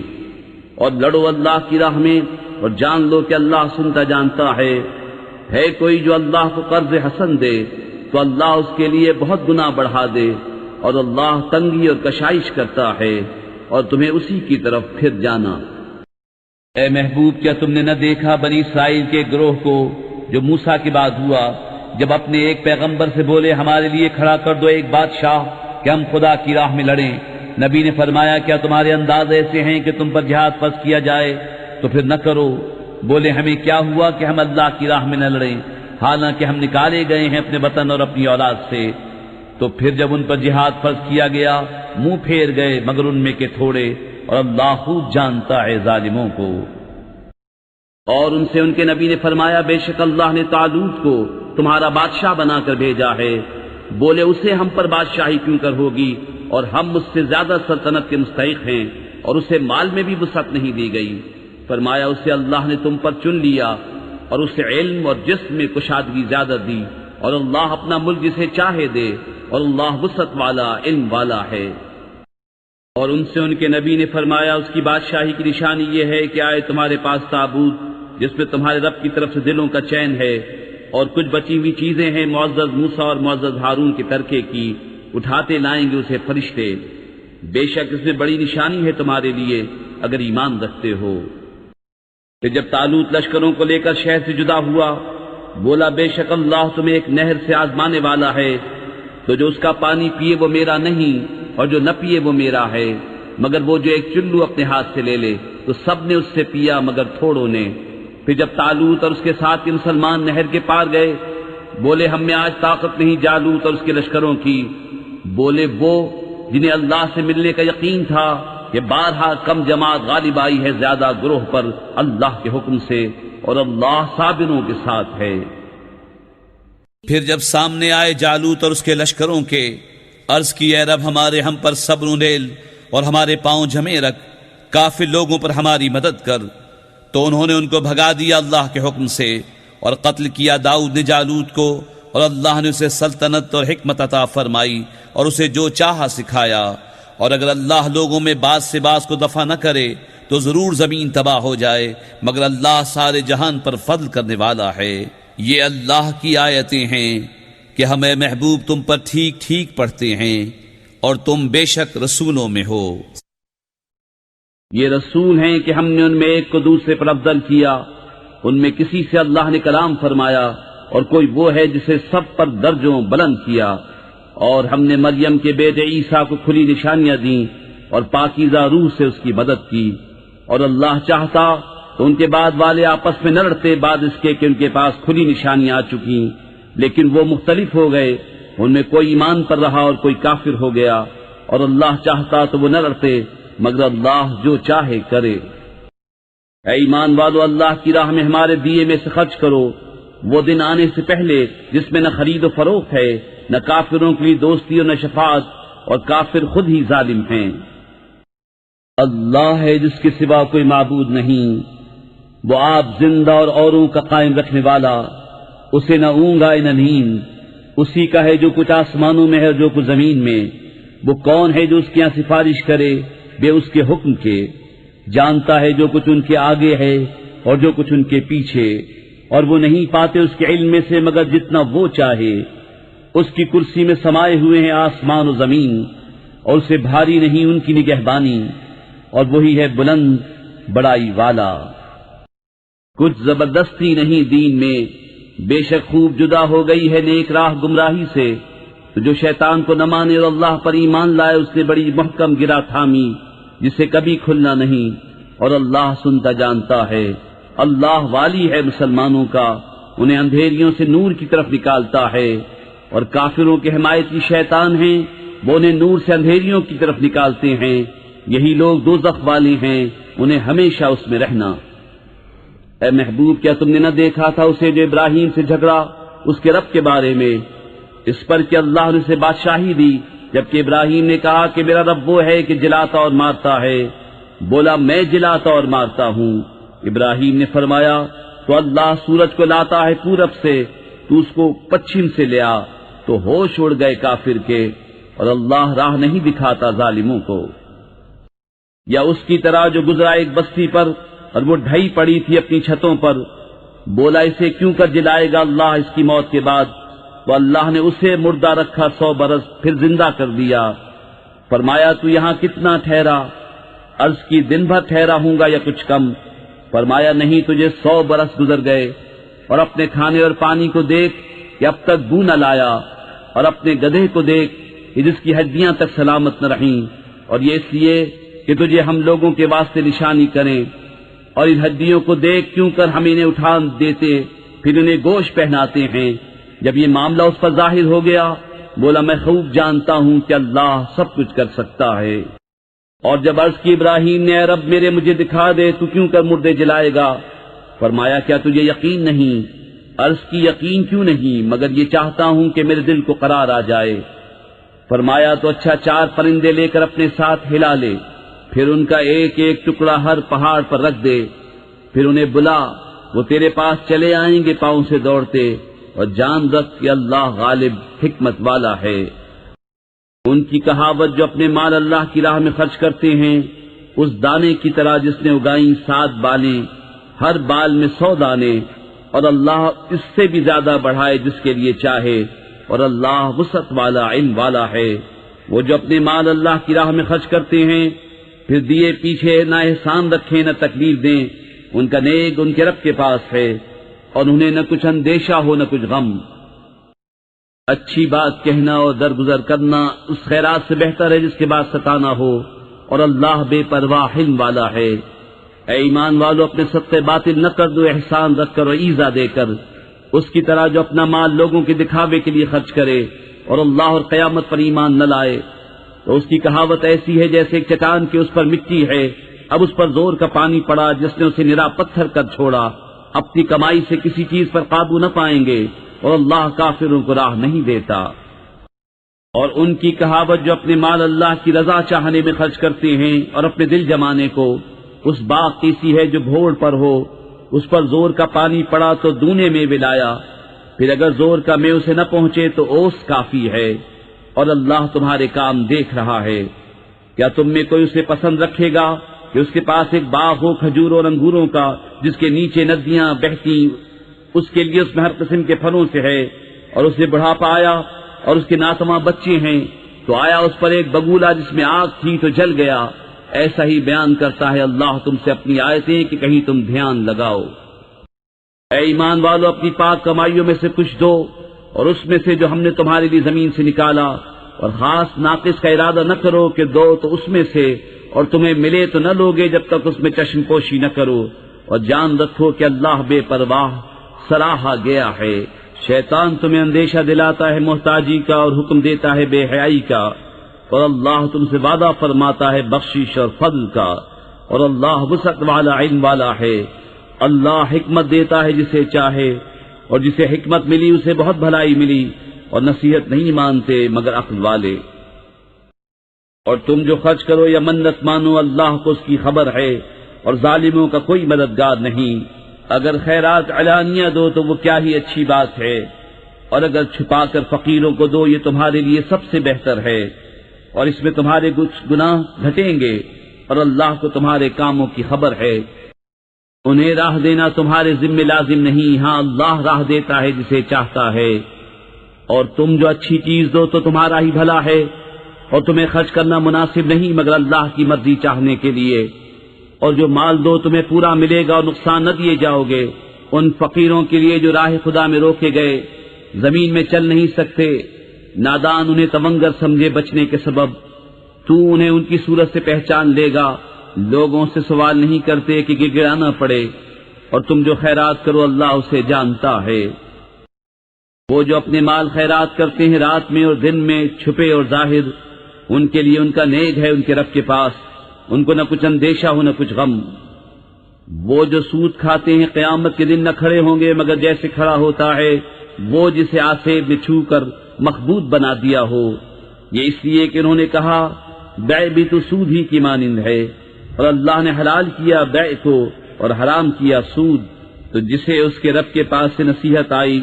S1: اور لڑو اللہ کی راہ میں اور جان لو کہ اللہ سنتا جانتا ہے کوئی جو اللہ کو قرض حسن دے تو اللہ اس کے لیے بہت گناہ بڑھا دے، اور اللہ تنگی اور کشائش کرتا ہے، اور تمہیں اسی کی طرف پھر جانا۔
S2: اے محبوب، کیا تم نے نہ دیکھا بنی اسرائیل کے گروہ کو جو موسیٰ کے بعد ہوا، جب اپنے ایک پیغمبر سے بولے ہمارے لیے کھڑا کر دو ایک بادشاہ کہ ہم خدا کی راہ میں لڑیں۔ نبی نے فرمایا کیا تمہارے انداز ایسے ہیں کہ تم پر جہاد فرض کیا جائے تو پھر نہ کرو۔ بولے ہمیں کیا ہوا کہ ہم اللہ کی راہ میں نہ لڑیں، حالانکہ ہم نکالے گئے ہیں اپنے وطن اور اپنی اولاد سے۔ تو پھر جب ان پر جہاد فرض کیا گیا منہ پھیر گئے مگر ان میں کے تھوڑے، اور اللہ خوب جانتا ہے ظالموں کو۔
S1: اور ان سے ان کے نبی نے فرمایا بے شک اللہ نے طالوت کو تمہارا بادشاہ بنا کر بھیجا ہے۔ بولے اسے ہم پر بادشاہی کیوں کر ہوگی، اور ہم مجھ سے زیادہ سلطنت کے مستحق ہیں، اور اسے مال میں بھی وسعت نہیں دی گئی۔ فرمایا اسے اللہ نے تم پر چن لیا اور اسے علم اور جسم میں کشادگی زیادہ دی، اور اللہ اپنا ملک جسے چاہے دے، اور اللہ وسعت والا علم والا ہے۔ اور ان سے ان کے نبی نے فرمایا اس کی بادشاہی کی نشانی یہ ہے کہ آئے تمہارے پاس تابوت جس میں تمہارے رب کی طرف سے دلوں کا چین ہے، اور کچھ بچی ہوئی چیزیں ہیں معزز موسیٰ اور معزز ہارون کے ترکے کی، اٹھاتے لائیں گے اسے فرشتے۔ بے شک اس میں بڑی نشانی ہے تمہارے لیے اگر ایمان رکھتے ہو۔ کہ جب طالوت لشکروں کو لے کر شہر سے جدا ہوا بولا بے شک اللہ تمہیں ایک نہر سے آزمانے والا ہے، تو جو اس کا پانی پیے وہ میرا نہیں، اور جو نہ پیے وہ میرا ہے، مگر وہ جو ایک چلو اپنے ہاتھ سے لے لے تو سب نے اس سے پیا مگر تھوڑوں نے۔ پھر جب طالوت اور اس کے ساتھ کے مسلمان نہر کے پار گئے بولے ہم میں آج طاقت نہیں جالوت اور اس کے لشکروں کی۔ بولے وہ جنہیں اللہ سے ملنے کا یقین تھا کہ بارہا کم جماعت غالب آئی ہے زیادہ گروہ پر اللہ کے حکم سے، اور اللہ صابروں کے ساتھ ہے۔
S2: پھر جب سامنے آئے جالوت اور اس کے لشکروں کے، عرض کی اے رب ہمارے ہم پر صبر ڈیل اور ہمارے پاؤں جمے رکھ، کافر لوگوں پر ہماری مدد کر۔ تو انہوں نے ان کو بھگا دیا اللہ کے حکم سے، اور قتل کیا داؤد نے جالوت کو، اور اللہ نے اسے سلطنت اور حکمت عطا فرمائی اور اسے جو چاہا سکھایا۔ اور اگر اللہ لوگوں میں بعض سے بعض کو دفع نہ کرے تو ضرور زمین تباہ ہو جائے، مگر اللہ سارے جہان پر فضل کرنے والا ہے۔ یہ اللہ کی آیتیں ہیں کہ ہم اے محبوب تم پر ٹھیک ٹھیک پڑھتے ہیں، اور تم بے شک رسولوں میں ہو۔
S1: یہ رسول ہیں کہ ہم نے ان میں ایک کو دوسرے پر افضل کیا، ان میں کسی سے اللہ نے کلام فرمایا، اور کوئی وہ ہے جسے سب پر درجوں بلند کیا۔ اور ہم نے مریم کے بیٹے عیسیٰ کو کھلی نشانیاں دیں اور پاکیزہ روح سے اس کی مدد کی۔ اور اللہ چاہتا تو ان کے بعد والے آپس میں نہ لڑتے بعد اس کے کہ ان کے پاس کھلی نشانیاں آ چکی، لیکن وہ مختلف ہو گئے، ان میں کوئی ایمان پر رہا اور کوئی کافر ہو گیا۔ اور اللہ چاہتا تو وہ نہ لڑتے، مگر اللہ جو چاہے کرے۔
S2: اے ایمان والو، اللہ کی راہ میں ہمارے دیے میں سے خرچ کرو، وہ دن آنے سے پہلے جس میں نہ خرید و فروخت ہے، نہ کافروں کے لیے دوستی اور نہ شفاعت، اور کافر خود ہی ظالم ہیں۔ اللہ ہے جس کے سوا کوئی معبود نہیں، وہ آپ زندہ اور اوروں کا قائم رکھنے والا، اسے نہ اونگ آئے نہ نیند، اسی کا ہے جو کچھ آسمانوں میں ہے اور جو کچھ زمین میں۔ وہ کون ہے جو اس کے یہاں سفارش کرے بے اس کے حکم کے؟ جانتا ہے جو کچھ ان کے آگے ہے اور جو کچھ ان کے پیچھے، اور وہ نہیں پاتے اس کے علم میں سے مگر جتنا وہ چاہے۔ اس کی کرسی میں سمائے ہوئے ہیں آسمان و زمین، اور اسے بھاری نہیں ان کی نگہبانی، اور وہی ہے بلند بڑائی والا۔ کچھ زبردستی نہیں دین میں، بے شک خوب جدا ہو گئی ہے نیک راہ گمراہی سے۔ تو جو شیطان کو نہ مانے اور اللہ پر ایمان لائے، اس نے بڑی محکم گرا تھامی جسے کبھی کھلنا نہیں، اور اللہ سنتا جانتا ہے۔ اللہ والی ہے مسلمانوں کا، انہیں اندھیریوں سے نور کی طرف نکالتا ہے، اور کافروں کے حمایتی شیطان ہیں، وہ انہیں نور سے اندھیریوں کی طرف نکالتے ہیں۔ یہی لوگ دوزخ والے ہیں، انہیں ہمیشہ اس میں رہنا۔ اے محبوب، کیا تم نے نہ دیکھا تھا اسے جو ابراہیم سے جھگڑا اس کے رب کے بارے میں، اس پر کہ اللہ نے اسے بادشاہی دی، جبکہ ابراہیم نے کہا کہ میرا رب وہ ہے کہ جلاتا اور مارتا ہے۔ بولا میں جلاتا اور مارتا ہوں۔ ابراہیم نے فرمایا تو اللہ سورج کو لاتا ہے پورب سے، تو اس کو پچھم سے لیا، تو ہوش اڑ گئے کافر کے، اور اللہ راہ نہیں دکھاتا ظالموں کو۔ یا اس کی طرح جو گزرا ایک بستی پر اور وہ ڈھئی پڑی تھی اپنی چھتوں پر، بولا اسے کیوں کر جلائے گا اللہ اس کی موت کے بعد؟ تو اللہ نے اسے مردہ رکھا 100 برس، پھر زندہ کر دیا۔ فرمایا تو یہاں کتنا ٹھہرا؟ عرض کی دن بھر ٹھہرا ہوں گا یا کچھ کم؟ فرمایا نہیں، تجھے 100 برس گزر گئے۔ اور اپنے کھانے اور پانی کو دیکھ کہ اب تک بو نہ لایا، اور اپنے گدھے کو دیکھ کہ جس کی ہڈیاں تک سلامت نہ رہیں، اور یہ اس لیے کہ تجھے ہم لوگوں کے واسطے نشانی کریں۔ اور ان ہڈیوں کو دیکھ کیوں کر ہم انہیں اٹھا دیتے، پھر انہیں گوشت پہناتے ہیں۔ جب یہ معاملہ اس پر ظاہر ہو گیا، بولا میں خوب جانتا ہوں کہ اللہ سب کچھ کر سکتا ہے۔ اور جب عرض کی ابراہیم نے اے رب میرے مجھے دکھا دے تو کیوں کر مردے جلائے گا؟ فرمایا کیا تجھے یقین نہیں؟ عرض کی یقین کیوں نہیں، مگر یہ چاہتا ہوں کہ میرے دل کو قرار آ جائے۔ فرمایا تو اچھا 4 پرندے لے کر اپنے ساتھ ہلا لے، پھر ان کا ایک ایک ٹکڑا ہر پہاڑ پر رکھ دے، پھر انہیں بلا، وہ تیرے پاس چلے آئیں گے پاؤں سے دوڑتے، اور جان رکھ کہ اللہ غالب حکمت والا ہے۔ ان کی کہاوت جو اپنے مال اللہ کی راہ میں خرچ کرتے ہیں، اس دانے کی طرح جس نے اگائیں 7 بالیں، ہر بال میں 100 دانے، اور اللہ اس سے بھی زیادہ بڑھائے جس کے لیے چاہے، اور اللہ وسعت والا علم والا ہے۔ وہ جو اپنے مال اللہ کی راہ میں خرچ کرتے ہیں، پھر دیے پیچھے نہ احسان رکھیں نہ تکلیف دیں، ان کا نیک ان کے رب کے پاس ہے، اور انہیں نہ کچھ اندیشہ ہو نہ کچھ غم۔ اچھی بات کہنا اور درگزر کرنا اس خیرات سے بہتر ہے جس کے بعد ستانا ہو، اور اللہ بے پرواہ علم والا ہے۔ اے ایمان والو، اپنے صدقے باطل نہ کر دو، احسان رکھ کر اور ایزا دے کر، اس کی طرح جو اپنا مال لوگوں کے دکھاوے کے لیے خرچ کرے اور اللہ اور قیامت پر ایمان نہ لائے، تو اس کی کہاوت ایسی ہے جیسے ایک چٹان کے اس پر مٹی ہے، اب اس پر زور کا پانی پڑا جس نے اسے نرا پتھر کر چھوڑا۔ اپنی کمائی سے کسی چیز پر قابو نہ پائیں گے، اور اللہ کافروں کو راہ نہیں دیتا۔ اور ان کی کہاوت جو اپنے مال اللہ کی رضا چاہنے میں خرچ کرتے ہیں اور اپنے دل جمانے کو، اس باغ کی سی ہے جو بھوڑ پر ہو، اس پر زور کا پانی پڑا تو دونے میں ولایا، پھر اگر زور کا میں اسے نہ پہنچے تو اوس کافی ہے، اور اللہ تمہارے کام دیکھ رہا ہے۔ کیا تم میں کوئی اسے پسند رکھے گا کہ اس کے پاس ایک باغ ہو کھجوروں اور انگوروں کا، جس کے نیچے ندیاں بہتی، اس کے لیے اس میں ہر قسم کے پھلوں سے ہے، اور اسے بڑھاپا آیا اور اس کے ناتواں بچے ہیں، تو آیا اس پر ایک بگولا جس میں آگ تھی تو جل گیا؟ ایسا ہی بیان کرتا ہے اللہ تم سے اپنی آیتیں کہ کہیں تم دھیان لگاؤ۔ اے ایمان والو، اپنی پاک کمائیوں میں سے کچھ دو، اور اس میں سے جو ہم نے تمہارے لیے زمین سے نکالا، اور خاص ناقص کا ارادہ نہ کرو کہ دو تو اس میں سے، اور تمہیں ملے تو نہ لوگے جب تک اس میں چشم پوشی نہ کرو، اور جان رکھو کہ اللہ بے پرواہ سراہا گیا ہے۔ شیطان تمہیں اندیشہ دلاتا ہے محتاجی کا اور حکم دیتا ہے بے حیائی کا، اور اللہ تم سے وعدہ فرماتا ہے بخشش اور فضل کا، اور اللہ وسعت والا علم والا ہے۔ اللہ حکمت دیتا ہے جسے چاہے، اور جسے حکمت ملی اسے بہت بھلائی ملی، اور نصیحت نہیں مانتے مگر عقل والے۔ اور تم جو خرچ کرو یا منت مانو، اللہ کو اس کی خبر ہے، اور ظالموں کا کوئی مددگار نہیں۔ اگر خیرات علانیہ دو تو وہ کیا ہی اچھی بات ہے، اور اگر چھپا کر فقیروں کو دو یہ تمہارے لیے سب سے بہتر ہے، اور اس میں تمہارے کچھ گناہ گھٹیں گے، اور اللہ کو تمہارے کاموں کی خبر ہے۔ انہیں راہ دینا تمہارے ذمہ لازم نہیں، ہاں اللہ راہ دیتا ہے جسے چاہتا ہے۔ اور تم جو اچھی چیز دو تو تمہارا ہی بھلا ہے، اور تمہیں خرچ کرنا مناسب نہیں مگر اللہ کی مرضی چاہنے کے لیے۔ اور جو مال دو تمہیں پورا ملے گا اور نقصان نہ دیے جاؤ گے۔ ان فقیروں کے لیے جو راہ خدا میں روکے گئے، زمین میں چل نہیں سکتے، نادان انہیں تونگر سمجھے بچنے کے سبب، تو انہیں ان کی صورت سے پہچان لے گا۔ لوگوں سے سوال نہیں کرتے کہ گڑگڑانا پڑے، اور تم جو خیرات کرو اللہ اسے جانتا ہے۔ وہ جو اپنے مال خیرات کرتے ہیں رات میں اور دن میں، چھپے اور ظاہر، ان کے لیے ان کا نیک ہے ان کے رب کے پاس، ان کو نہ کچھ اندیشہ ہو نہ کچھ غم۔ وہ جو سود کھاتے ہیں قیامت کے دن نہ کھڑے ہوں گے مگر جیسے کھڑا ہوتا ہے وہ جسے آسیب میں چھو کر مخبوط بنا دیا ہو۔ یہ اس لیے کہ انہوں نے کہا بیع بھی تو سود ہی کی مانند ہے، اور اللہ نے حلال کیا بیع کو اور حرام کیا سود۔ تو جسے اس کے رب کے پاس سے نصیحت آئی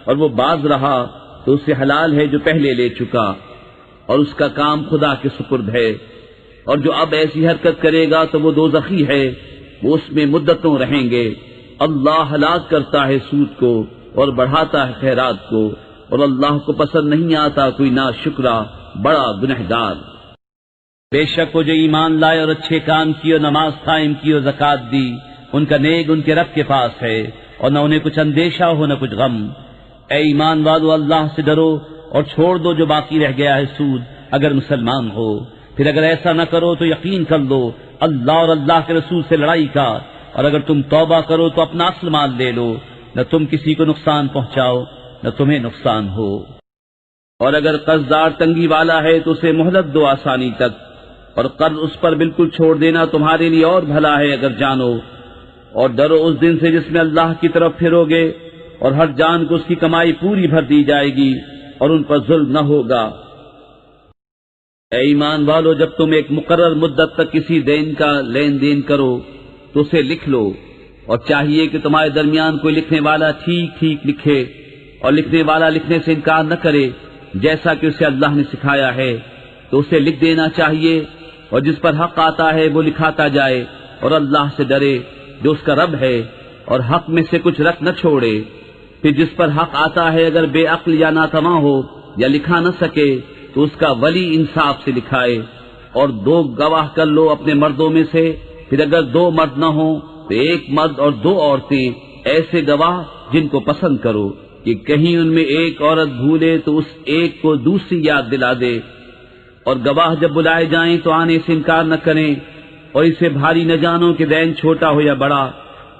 S2: اور وہ باز رہا تو اسے حلال ہے جو پہلے لے چکا، اور اس کا کام خدا کے سپرد ہے۔ اور جو اب ایسی حرکت کرے گا تو وہ دوزخی ہے، وہ اس میں مدتوں رہیں گے۔ اللہ ہلاک کرتا ہے سود کو اور بڑھاتا ہے خیرات کو، اور اللہ کو پسند نہیں آتا کوئی ناشکرا بڑا گنہگار۔ بے شک وہ جو ایمان لائے اور اچھے کام کیے اور نماز قائم کی اور زکوٰۃ دی، ان کا نیک ان کے رب کے پاس ہے، اور نہ انہیں کچھ اندیشہ ہو نہ کچھ غم۔ اے ایمان والو اللہ سے ڈرو اور چھوڑ دو جو باقی رہ گیا ہے سود، اگر مسلمان ہو۔ پھر اگر ایسا نہ کرو تو یقین کر لو اللہ اور اللہ کے رسول سے لڑائی کا، اور اگر تم توبہ کرو تو اپنا اصل مال لے لو، نہ تم کسی کو نقصان پہنچاؤ نہ تمہیں نقصان ہو۔ اور اگر قرض دار تنگی والا ہے تو اسے مہلت دو آسانی تک، اور قرض اس پر بالکل چھوڑ دینا تمہارے لیے اور بھلا ہے اگر جانو۔ اور ڈرو اس دن سے جس میں اللہ کی طرف پھرو گے، اور ہر جان کو اس کی کمائی پوری بھر دی جائے گی، اور ان پر ظلم نہ ہوگا۔ اے ایمان والو جب تم ایک مقرر مدت تک کسی دین کا لین دین کرو تو اسے لکھ لو، اور چاہیے کہ تمہارے درمیان کوئی لکھنے والا ٹھیک ٹھیک لکھے، اور لکھنے والا لکھنے سے انکار نہ کرے جیسا کہ اسے اللہ نے سکھایا ہے، تو اسے لکھ دینا چاہیے، اور جس پر حق آتا ہے وہ لکھاتا جائے، اور اللہ سے ڈرے جو اس کا رب ہے، اور حق میں سے کچھ رکھ نہ چھوڑے۔ پھر جس پر حق آتا ہے اگر بے عقل یا ناتواں ہو یا لکھا نہ سکے تو اس کا ولی انصاف سے لکھائے، اور 2 گواہ کر لو اپنے مردوں میں سے۔ پھر اگر 2 مرد نہ ہوں تو 1 مرد اور 2 عورتیں، ایسے گواہ جن کو پسند کرو، کہ کہیں ان میں ایک عورت بھولے تو اس ایک کو دوسری یاد دلا دے۔ اور گواہ جب بلائے جائیں تو آنے سے انکار نہ کریں، اور اسے بھاری نہ جانو کہ دین چھوٹا ہو یا بڑا،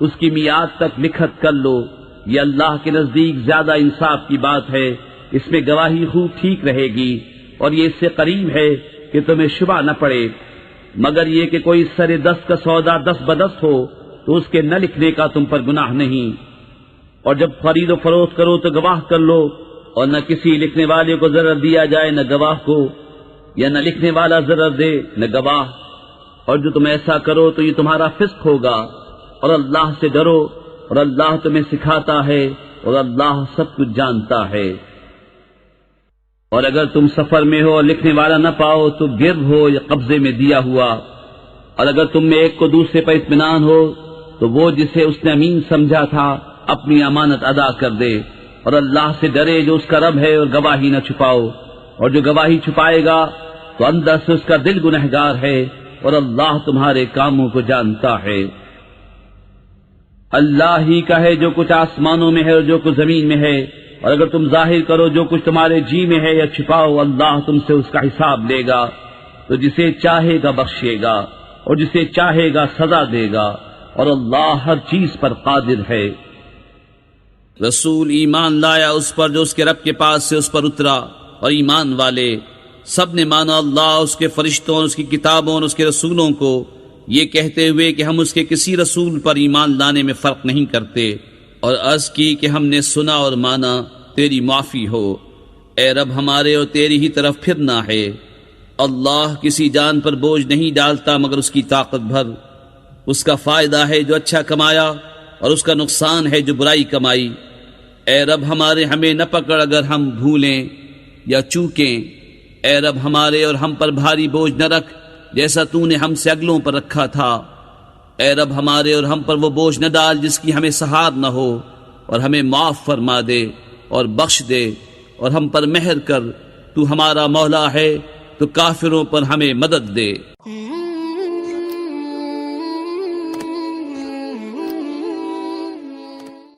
S2: اس کی میعاد تک لکھت کر لو۔ یہ اللہ کے نزدیک زیادہ انصاف کی بات ہے، اس میں گواہی خوب ٹھیک رہے گی، اور یہ اس سے قریب ہے کہ تمہیں شبہ نہ پڑے، مگر یہ کہ کوئی سر دست کا سودا 10 بدست ہو تو اس کے نہ لکھنے کا تم پر گناہ نہیں۔ اور جب خرید و فروخت کرو تو گواہ کر لو، اور نہ کسی لکھنے والے کو ضرر دیا جائے نہ گواہ کو، یا نہ لکھنے والا ضرر دے نہ گواہ۔ اور جو تم ایسا کرو تو یہ تمہارا فسق ہوگا، اور اللہ سے ڈرو، اور اللہ تمہیں سکھاتا ہے، اور اللہ سب کچھ جانتا ہے۔ اور اگر تم سفر میں ہو اور لکھنے والا نہ پاؤ تو گرد ہو یا قبضے میں دیا ہوا، اور اگر تم میں ایک کو دوسرے پر اطمینان ہو تو وہ جسے اس نے امین سمجھا تھا اپنی امانت ادا کر دے، اور اللہ سے ڈرے جو اس کا رب ہے، اور گواہی نہ چھپاؤ، اور جو گواہی چھپائے گا تو اندر سے اس کا دل گنہگار ہے، اور اللہ تمہارے کاموں کو جانتا ہے۔ اللہ ہی کا ہے جو کچھ آسمانوں میں ہے اور جو کچھ زمین میں ہے، اور اگر تم ظاہر کرو جو کچھ تمہارے جی میں ہے یا چھپاؤ، اللہ تم سے اس کا حساب لے گا، تو جسے چاہے گا بخشے گا، اور جسے چاہے گا سزا دے گا، اور اللہ ہر چیز پر قادر ہے۔ رسول ایمان لایا اس پر جو اس کے رب کے پاس سے اس پر اترا، اور ایمان والے سب نے مانا اللہ، اس کے فرشتوں اور اس کی کتابوں اور اس کے رسولوں کو،
S3: یہ کہتے ہوئے کہ ہم اس کے کسی رسول پر ایمان لانے میں فرق نہیں کرتے، اور عرض کی کہ ہم نے سنا اور مانا، تیری معافی ہو اے رب ہمارے، اور تیری ہی طرف پھرنا ہے۔ اللہ کسی جان پر بوجھ نہیں ڈالتا مگر اس کی طاقت بھر، اس کا فائدہ ہے جو اچھا کمایا اور اس کا نقصان ہے جو برائی کمائی۔ اے رب ہمارے ہمیں نہ پکڑ اگر ہم بھولیں یا چوکیں، اے رب ہمارے اور ہم پر بھاری بوجھ نہ رکھ جیسا تو نے ہم سے اگلوں پر رکھا تھا۔ اے رب ہمارے اور ہم پر وہ بوجھ نہ ڈال جس کی ہمیں سہار نہ ہو، اور ہمیں معاف فرما دے اور بخش دے اور ہم پر مہر کر، تو ہمارا مولا ہے تو کافروں پر ہمیں مدد دے۔